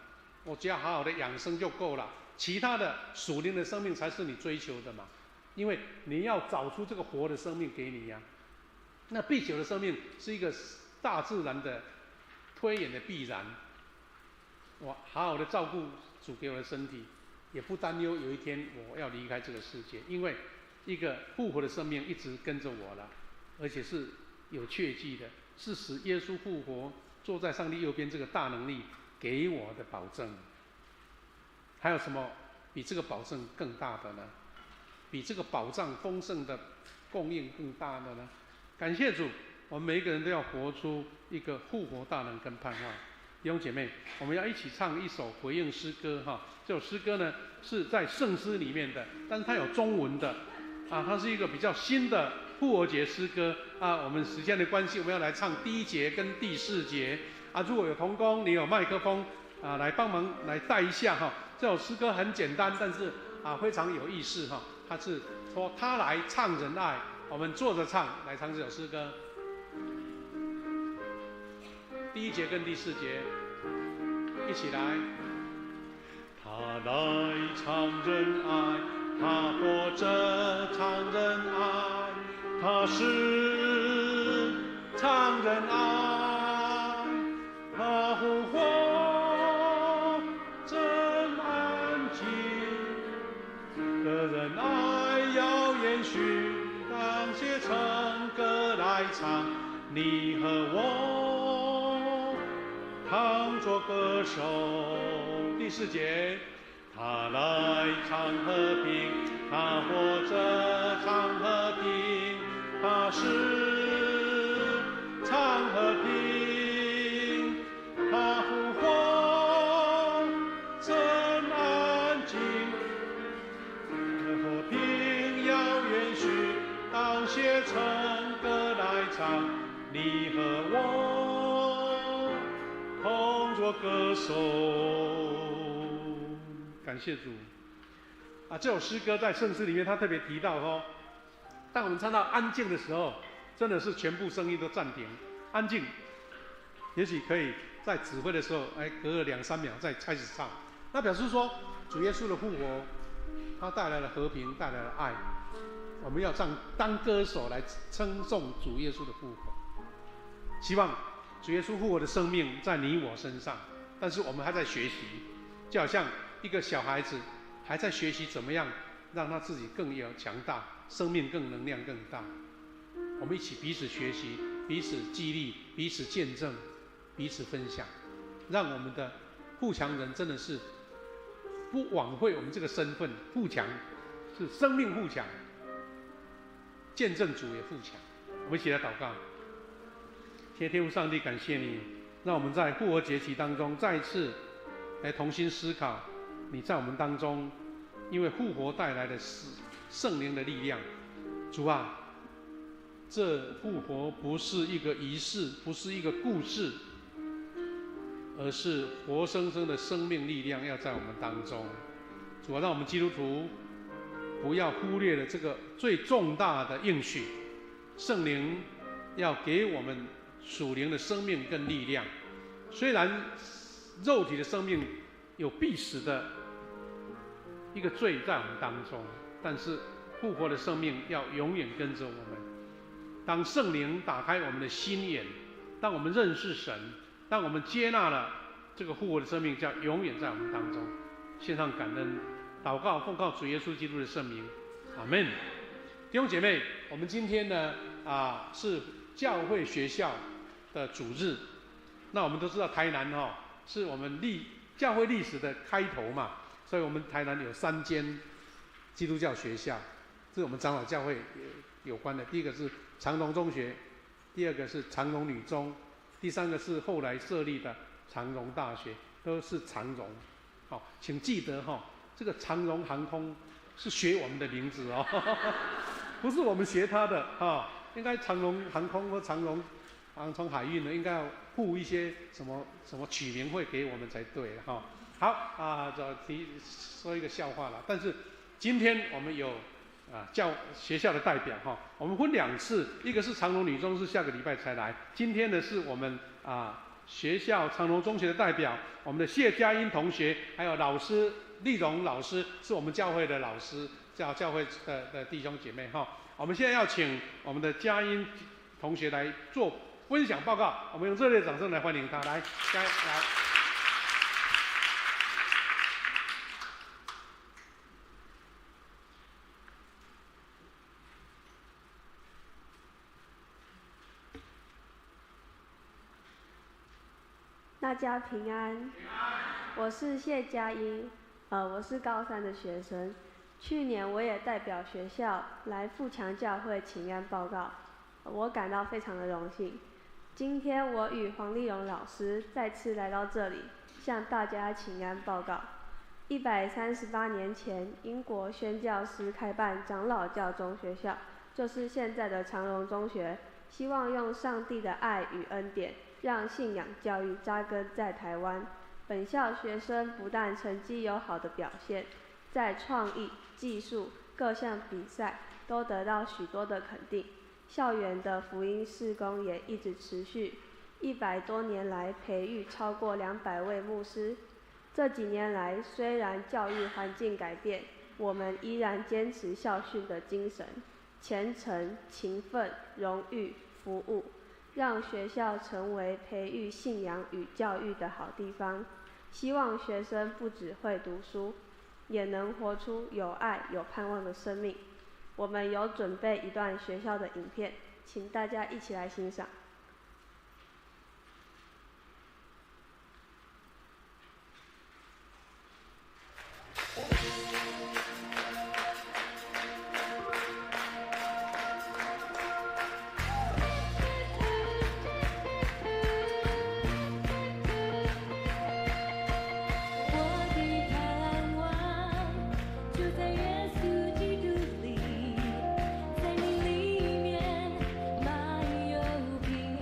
我只要好好的养生就够了，其他的属灵的生命才是你追求的嘛。因为你要找出这个活的生命给你呀。那必朽的生命是一个大自然的推演的必然。我好好的照顾主给我的身体，也不担忧有一天我要离开这个世界，因为一个复活的生命一直跟着我了，而且是有确据的，是使耶稣复活坐在上帝右边这个大能力给我的保证。还有什么比这个保证更大的呢？比这个保障丰盛的供应更大的呢？感谢主，我们每一个人都要活出一个复活大能跟盼望。弟兄姐妹，我们要一起唱一首回应诗歌哈。这首诗歌呢是在圣诗里面的，但是它有中文的啊，它是一个比较新的复活节诗歌啊。我们时间的关系，我们要来唱第1节跟第4节啊。如果有同工，你有麦克风啊，来帮忙来带一下哈。这首诗歌很简单，但是啊非常有意思哈。它是说他来唱仁爱，我们坐着唱，来唱这首诗歌。第1节跟第4节，一起来。他来唱仁爱，他活着唱仁爱，他是唱仁爱，他复活真安静的仁爱要延续，当写成歌来唱，你和我当作歌手。第4节，他来唱和平，他活着唱和平，他是唱和平，他复活真安静，和平要延续，当写成歌来唱，你和我同作歌手。感谢主啊！这首诗歌在圣诗里面，他特别提到说，当我们唱到安静的时候，真的是全部声音都暂停，安静。也许可以在指挥的时候，隔了2-3秒再开始唱。那表示说，主耶稣的复活，他带来了和平，带来了爱。我们要当歌手来称颂主耶稣的复活。希望主耶稣复活的生命在你我身上，但是我们还在学习，就好像一个小孩子还在学习怎么样让他自己更有强大，生命更能量更大。我们一起彼此学习，彼此激励，彼此见证，彼此分享，让我们的富强人真的是不枉费我们这个身份。富强是生命富强，见证主也富强。我们一起来祷告。谢谢天父上帝，感谢你让我们在复活节期当中再一次来同心思考你在我们当中因为复活带来的圣灵的力量。主啊，这复活不是一个仪式，不是一个故事，而是活生生的生命力量要在我们当中。主啊，让我们基督徒不要忽略了这个最重大的应许，圣灵要给我们属灵的生命跟力量。虽然肉体的生命有必死的一个罪在我们当中，但是复活的生命要永远跟着我们。当圣灵打开我们的心眼，当我们认识神，当我们接纳了这个复活的生命，就要永远在我们当中。献上感恩祷告，奉靠主耶稣基督的圣名，阿们。弟兄姐妹，我们今天呢是教会学校的主日。那我们都知道台南是我们教会历史的开头嘛，所以我们台南有3间基督教学校，这是我们长老教会有关的。第一个是长荣中学，第二个是长荣女中，第3个是后来设立的长荣大学，都是长荣。请记得这个长荣航空是学我们的名字不是我们学他的应该长荣航空或长荣航空海运呢，应该要付一些什么取名会给我们才对好说一个笑话了，但是今天我们有学校的代表我们分2次，一个是长荣女中是下个礼拜才来，今天呢是我们学校长荣中学的代表，我们的谢佳音同学，还有老师丽蓉老师，是我们教会的老师，教会的弟兄姐妹我们现在要请我们的佳音同学来做分享报告，我们用热烈掌声来欢迎他。来，佳音来。大家平安，我是谢佳音，我是高3的学生。去年我也代表学校来富强教会请安报告，我感到非常的荣幸。今天我与黄丽蓉老师再次来到这里，向大家请安报告。138年前，英国宣教师开办长老教中学校，就是现在的长荣中学，希望用上帝的爱与恩典，让信仰教育扎根在台湾。本校学生不但成绩有好的表现，在创意、技术各项比赛都得到许多的肯定。校园的福音事工也一直持续，100多年来培育超过200位牧师。这几年来，虽然教育环境改变，我们依然坚持校训的精神，虔诚、勤奋、荣誉、服务，让学校成为培育信仰与教育的好地方。希望学生不只会读书，也能活出有爱、有盼望的生命。我们有准备一段学校的影片，请大家一起来欣赏。平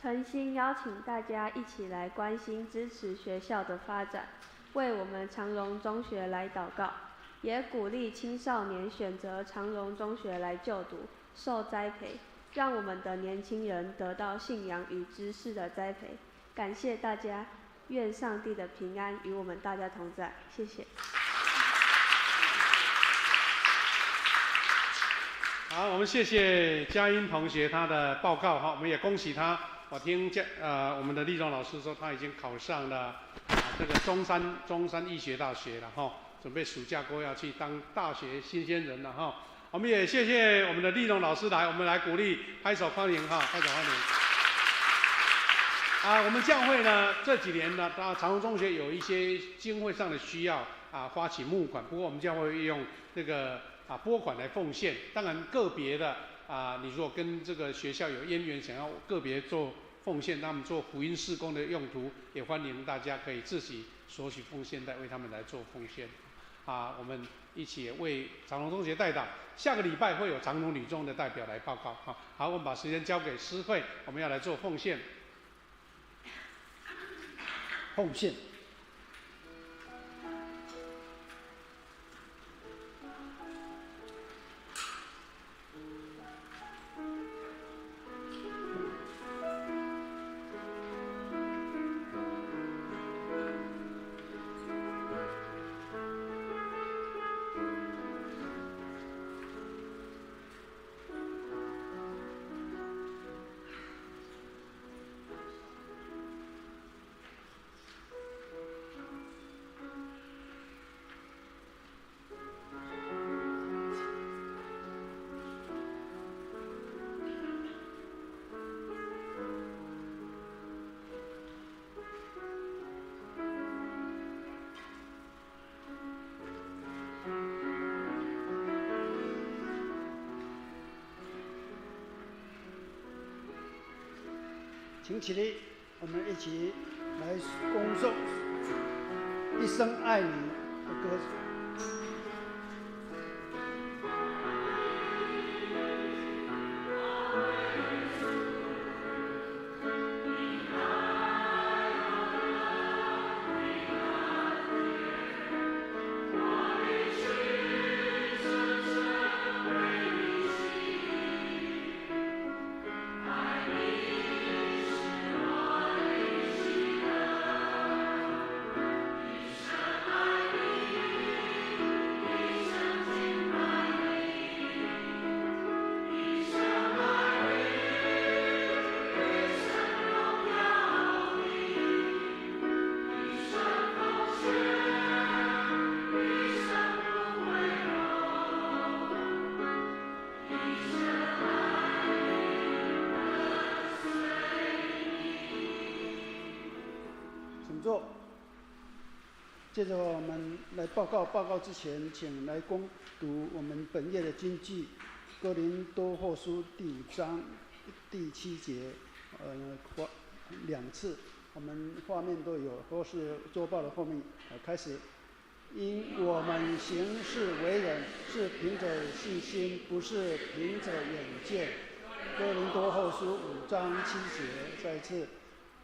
诚心邀请大家一起来关心支持学校的发展，为我们长荣中学来祷告，也鼓励青少年选择长荣中学来就读，受栽培，让我们的年轻人得到信仰与知识的栽培。感谢大家，愿上帝的平安与我们大家同在。谢谢。好，我们谢谢佳音同学他的报告哈，我们也恭喜他。我听我们的立荣老师说他已经考上了这个中山医学大学了哈，准备暑假过要去当大学新鲜人了哈。我们也谢谢我们的立荣老师来，我们来鼓励，拍手欢迎哈，拍手欢迎。我们教会呢这几年呢，长荣中学有一些经费上的需要发起募款，不过我们教会会用这个拨款来奉献。当然个别的你如果跟这个学校有渊源，想要个别做奉献，他们做福音事工的用途，也欢迎大家可以自己索取奉献袋为他们来做奉献。我们一起为长荣中学代祷。下个礼拜会有长荣女中的代表来报告。好，我们把时间交给诗慧，我们要来做奉献。奉献。请起立，我们一起来恭颂《一生爱你》的歌曲。坐。接着我们来报告之前，请来攻读我们本页的经句，《哥林多后书》第5章第7节，2次，我们画面都有，或是周报的后面开始。因我们行事为人是凭着信心，不是凭着眼见。哥林多后书5章7节，再一次。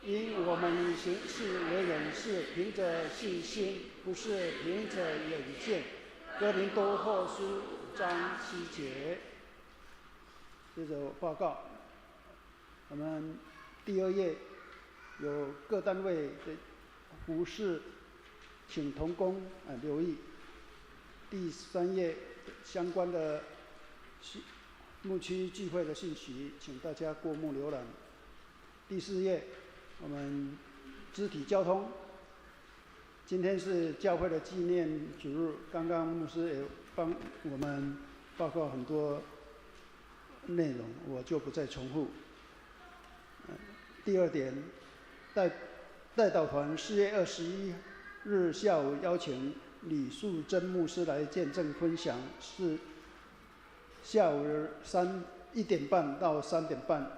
因我们行事为人是凭着信心，不是凭着眼见。哥林多后书5章7节。接着报告，我们第2页有各单位的服事，请同工留意。第3页相关的牧区聚会的信息，请大家过目浏览。第4页。我们肢体交通，今天是教会的纪念主日，刚刚牧师也帮我们报告很多内容，我就不再重复。第2点，代祷团4月21日下午邀请李素贞牧师来见证分享，是下午1点半到3点半。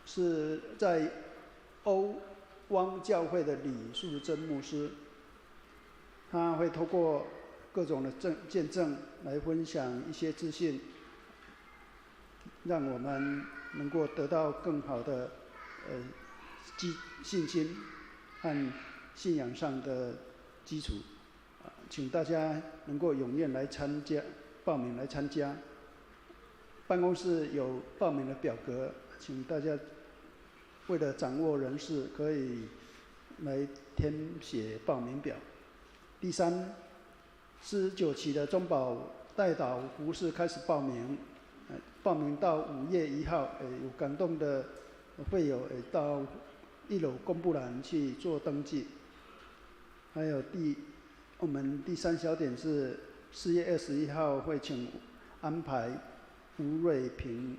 是在欧汪教会的李素贞牧师，他会透过各种的见证来分享一些资讯，让我们能够得到更好的信心和信仰上的基础。请大家能够踊跃来参加，报名来参加。办公室有报名的表格，请大家为了掌握人数，可以来填写报名表。第三，49期的中保代祷服事开始报名，报名到5月1号，有感动的会友到1楼公布栏去做登记。还有我们第3小点是4月21号会请安排吴瑞平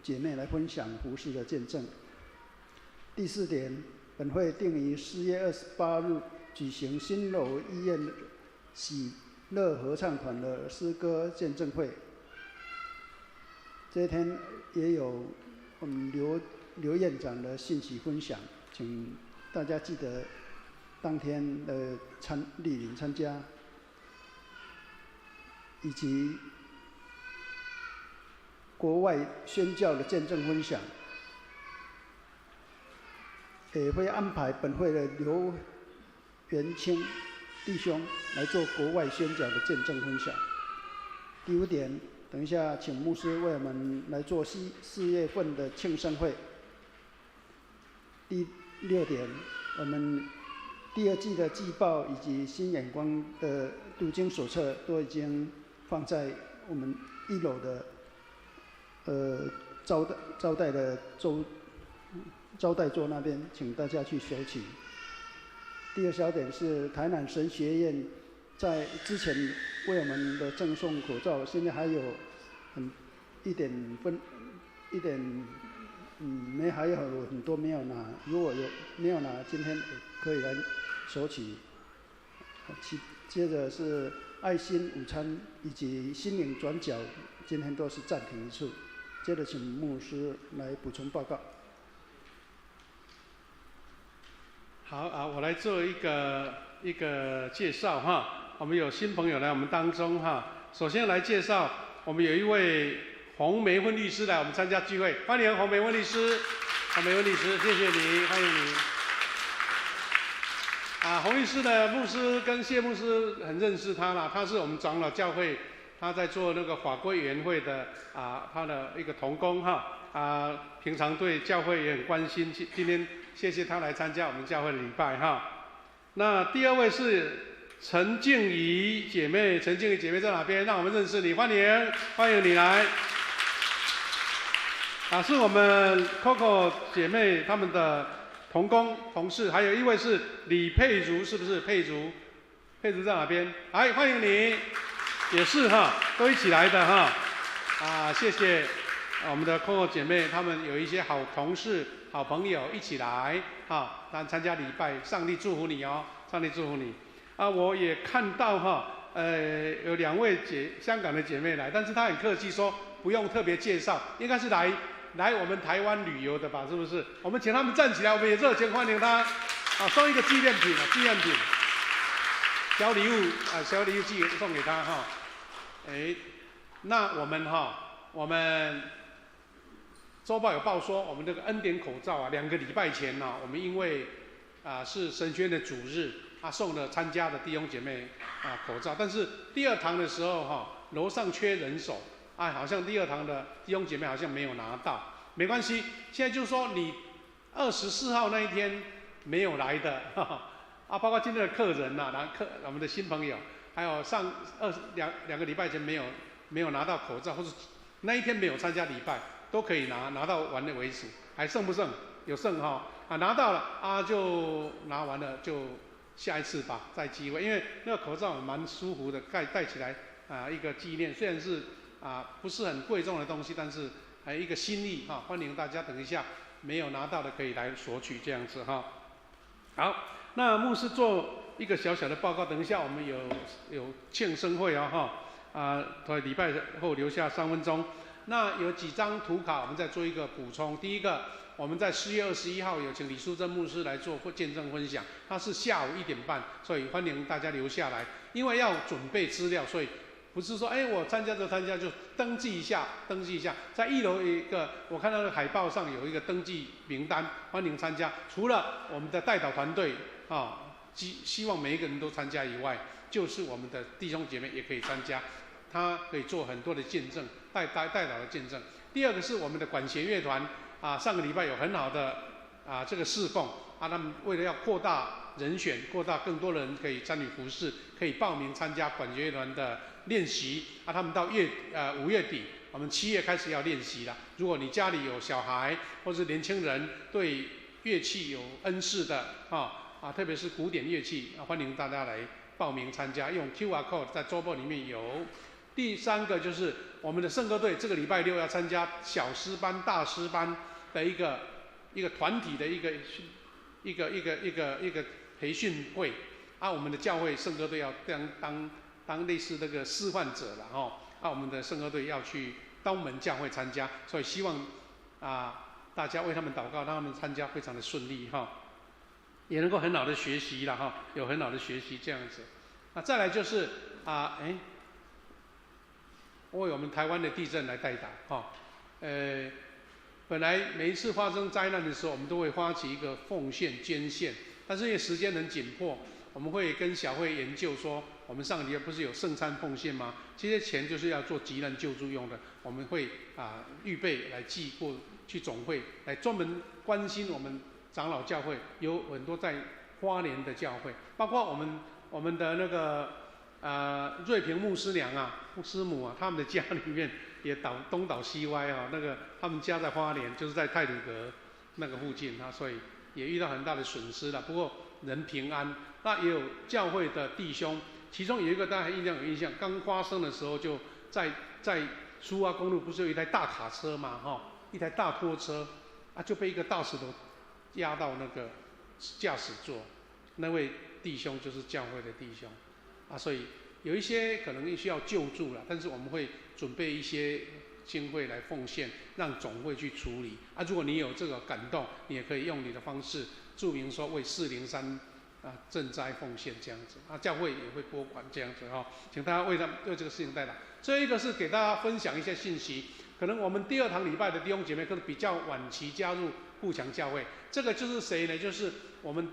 姐妹来分享服事的见证。第4点，本会定于4月28日举行新楼医院喜乐合唱团的诗歌见证会。这一天也有我们刘院长的信息分享，请大家记得当天莅临参加，以及国外宣教的见证分享，也会安排本会的刘元清弟兄来做国外宣教的见证分享。第5点，等一下请牧师为我们来做4月份的庆生会。第6点，我们第2季的季报以及新眼光的读经手册都已经放在我们1楼的招待的招待桌那边，请大家去收取。第2小点是台南神学院在之前为我们的赠送口罩，现在还有一点还有很多没有拿，如果有没有拿，今天可以来索取。接着是爱心午餐以及心灵转角，今天都是暂停一次。接着请牧师来补充报告。好啊，我来做一个介绍哈。我们有新朋友来我们当中哈。首先来介绍，我们有一位洪梅芬律师来我们参加聚会，欢迎洪梅芬律师。洪梅芬律师，谢谢你，欢迎你。洪律师的牧师跟谢牧师很认识他啦，他是我们长老教会，他在做那个法规委员会的他的一个同工哈。平常对教会也很关心，今天谢谢他来参加我们教会的礼拜哈。那第2位是陈静怡姐妹，陈静怡姐妹在哪边？让我们认识你，欢迎你来。是我们 Coco 姐妹他们的同工同事，还有一位是李佩如，是不是？佩如在哪边？来，欢迎你，也是哈，都一起来的哈。谢谢我们的 Coco 姐妹，她们有一些好同事、好朋友一起来参加礼拜，上帝祝福你哦，上帝祝福你。我也看到有2位香港的姐妹来，但是她很客气说不用特别介绍，应该是来我们台湾旅游的吧，是不是？我们请他们站起来，我们也热情欢迎他。送一个纪念品，小礼物送给他哈。那我们周报有报说，我们这个恩典口罩2个礼拜前我们因为是神学院的主日，送了参加的弟兄姐妹口罩，但是第2堂的时候楼上缺人手。好像第2堂的弟兄姐妹好像没有拿到，没关系。现在就是说你24号那一天没有来的，包括今天的客人我们的新朋友，还有上两个礼拜前没有拿到口罩，或者那一天没有参加礼拜，都可以拿到完了为止。还剩不剩？有剩拿到了就拿完了，就下一次吧，再机会。因为那个口罩蛮舒服的，戴起来一个纪念，虽然是。不是很贵重的东西，但是一个心意欢迎大家等一下没有拿到的可以来索取这样子好，那牧师做一个小小的报告，等一下我们有庆生会礼拜后留下3分钟。那有几张图卡，我们再做一个补充。第一个，我们在4月21号有请李淑珍牧师来做见证分享，他是下午1点半，所以欢迎大家留下来，因为要准备资料，所以不是说我参加就参加，就登记一下，在1楼有一个，我看到那个海报上有一个登记名单，欢迎参加。除了我们的代祷团队希望每一个人都参加以外，就是我们的弟兄姐妹也可以参加，他可以做很多的见证，代祷的见证。第二个是我们的管弦乐团上个礼拜有很好的这个侍奉他们为了要扩大人选，扩大更多人可以参与服事，可以报名参加管弦乐团的练习他们到5月底，我们7月开始要练习了。如果你家里有小孩或是年轻人对乐器有恩赐的特别是古典乐器欢迎大家来报名参加，用 QR code 在周报里面有。第3个就是我们的圣歌队这个礼拜6要参加小诗班、大诗班的一个团体的一个培训会我们的教会圣歌队要当类似那个示范者了我们的圣歌队要去东门教会参加，所以希望大家为他们祷告，让他们参加非常的顺利也能够很好的学习了有很好的学习这样子。再来就是为我们台湾的地震来代祷本来每一次发生灾难的时候，我们都会发起一个奉献捐献，但是因为时间很紧迫，我们会跟小会研究说，我们上个礼拜不是有圣餐奉献吗？这些钱就是要做急难救助用的，我们会预备来寄过去总会，来专门关心我们长老教会，有很多在花莲的教会，包括我们的那个瑞平牧师娘师母他们的家里面也东倒西歪那个他们家在花莲，就是在太鲁阁那个附近所以也遇到很大的损失了。不过人平安。那也有教会的弟兄，其中有一个大家有印象，刚发生的时候就在苏花公路不是有一台大卡车嘛一台大拖车就被一个大石头压到那个驾驶座，那位弟兄就是教会的弟兄所以有一些可能需要救助了，但是我们会准备一些经费来奉献，让总会去处理如果你有这个感动，你也可以用你的方式注明说为403赈灾奉献这样子教会也会拨款这样子请大家为这个事情代祷。这一个是给大家分享一些信息，可能我们第2堂礼拜的弟兄姐妹可能比较晚期加入富强教会，这个就是谁呢？就是我们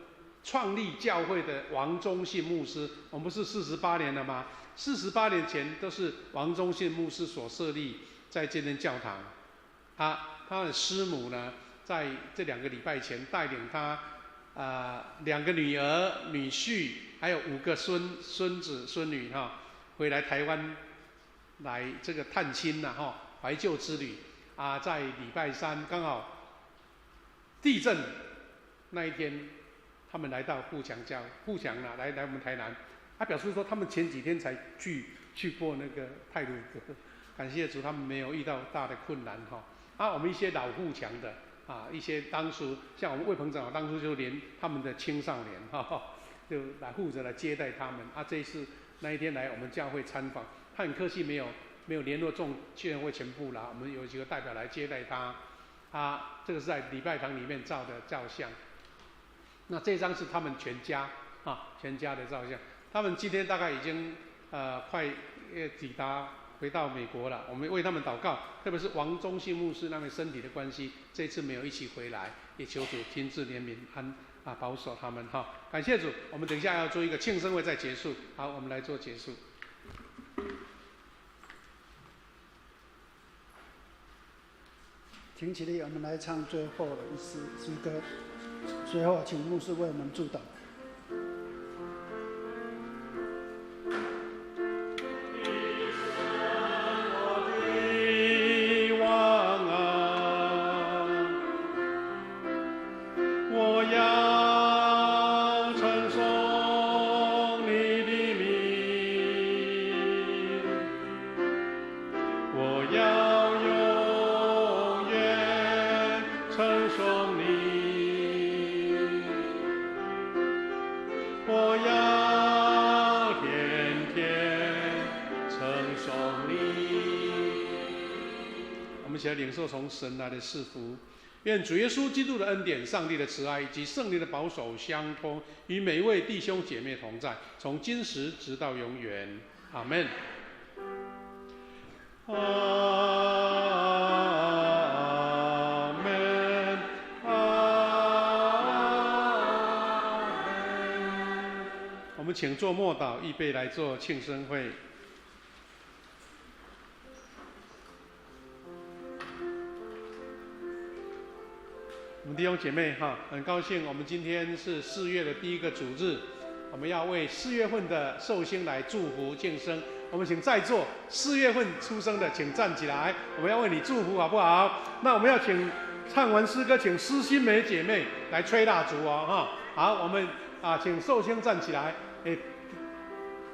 创立教会的王忠信牧师。我们不是48年了吗？48年前都是王忠信牧师所设立在这间教堂。他的师母呢，在这2个礼拜前带领他2个女儿、女婿，还有5个孙子、孙女回来台湾来这个探亲怀旧之旅在礼拜3刚好地震那一天，他们来到富强来我们台南，他表示说他们前几天才去过那个太鲁阁，感谢主他们没有遇到大的困难我们一些老富强的一些当初像我们魏鹏长老当初就连他们的青少年就来负责来接待他们这一次那一天来我们教会参访，他很客气没有联络众劝会全部我们有几个代表来接待他这个是在礼拜堂里面照的照相。那这张是他们全家的照相，他们今天大概已经快抵达回到美国了，我们为他们祷告，特别是王忠信牧师那位身体的关系，这一次没有一起回来，也求主亲自怜悯保守他们感谢主。我们等一下要做一个庆生会再结束，好，我们来做结束。挺起立，我们来唱最后的一诗歌，随后请牧师为我们祝祷。一起来领受从神来的赐福，愿主耶稣基督的恩典、上帝的慈爱以及圣灵的保守相通，与每一位弟兄姐妹同在，从今时直到永远。阿们。请做默祷，预备来做庆生会。我们弟兄姐妹哈，很高兴我们今天是4月的第一个主日，我们要为4月份的寿星来祝福庆生。我们请在座4月份出生的，请站起来，我们要为你祝福，好不好？那我们要请唱完诗歌，请施心梅姐妹来吹蜡烛哦，哈。好，我们请寿星站起来。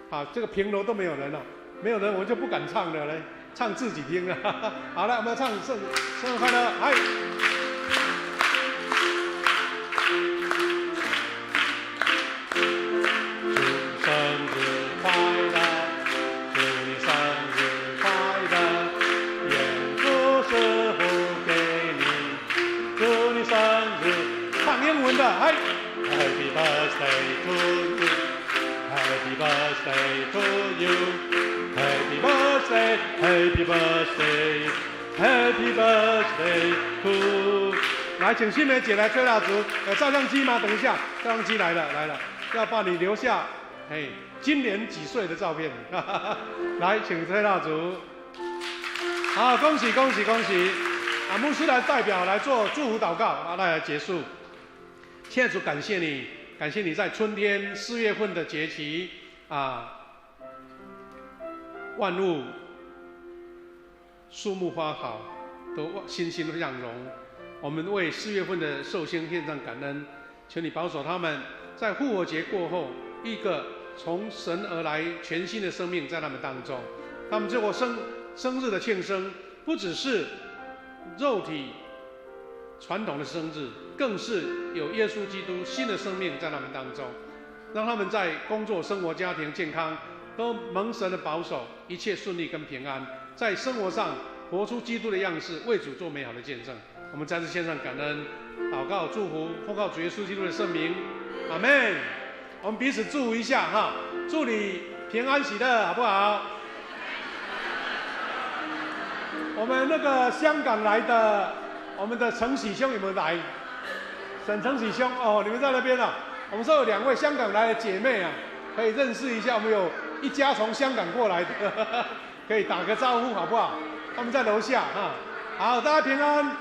好，这个平楼都没有人了，没有人我就不敢唱了嘞，唱自己听了。好了，我们要唱生日快乐，嗨。嗨 ，Happy birthday to you, Happy birthday to you, Happy birthday, Happy birthday, Happy birthday to。来，请新梅姐来吹蜡烛。有照相机吗？等一下，照相机来了，要帮你留下，今年几岁的照片。来，请吹蜡烛。好，恭喜！牧师来代表来做祝福祷告，来结束。现在主感谢你在春天4月份的节期万物树木花草都欣欣向荣。我们为4月份的寿星献上感恩，求你保守他们在复活节过后，一个从神而来全新的生命在他们当中。他们这个生日的庆生，不只是肉体传统的生日，更是有耶稣基督新的生命在他们当中，让他们在工作、生活、家庭、健康都蒙神的保守，一切顺利跟平安，在生活上活出基督的样式，为主做美好的见证。我们再次献上感恩、祷告、祝福，奉靠主耶稣基督的圣名，阿们。我们彼此祝福一下哈，祝你平安喜乐，好不好？我们那个香港来的，我们的程喜兄有没有来？沈程喜兄哦，你们在那边啊？我们说有2位香港来的姐妹啊，可以认识一下。我们有一家从香港过来的，可以打个招呼好不好？他们在楼下哈。好，大家平安。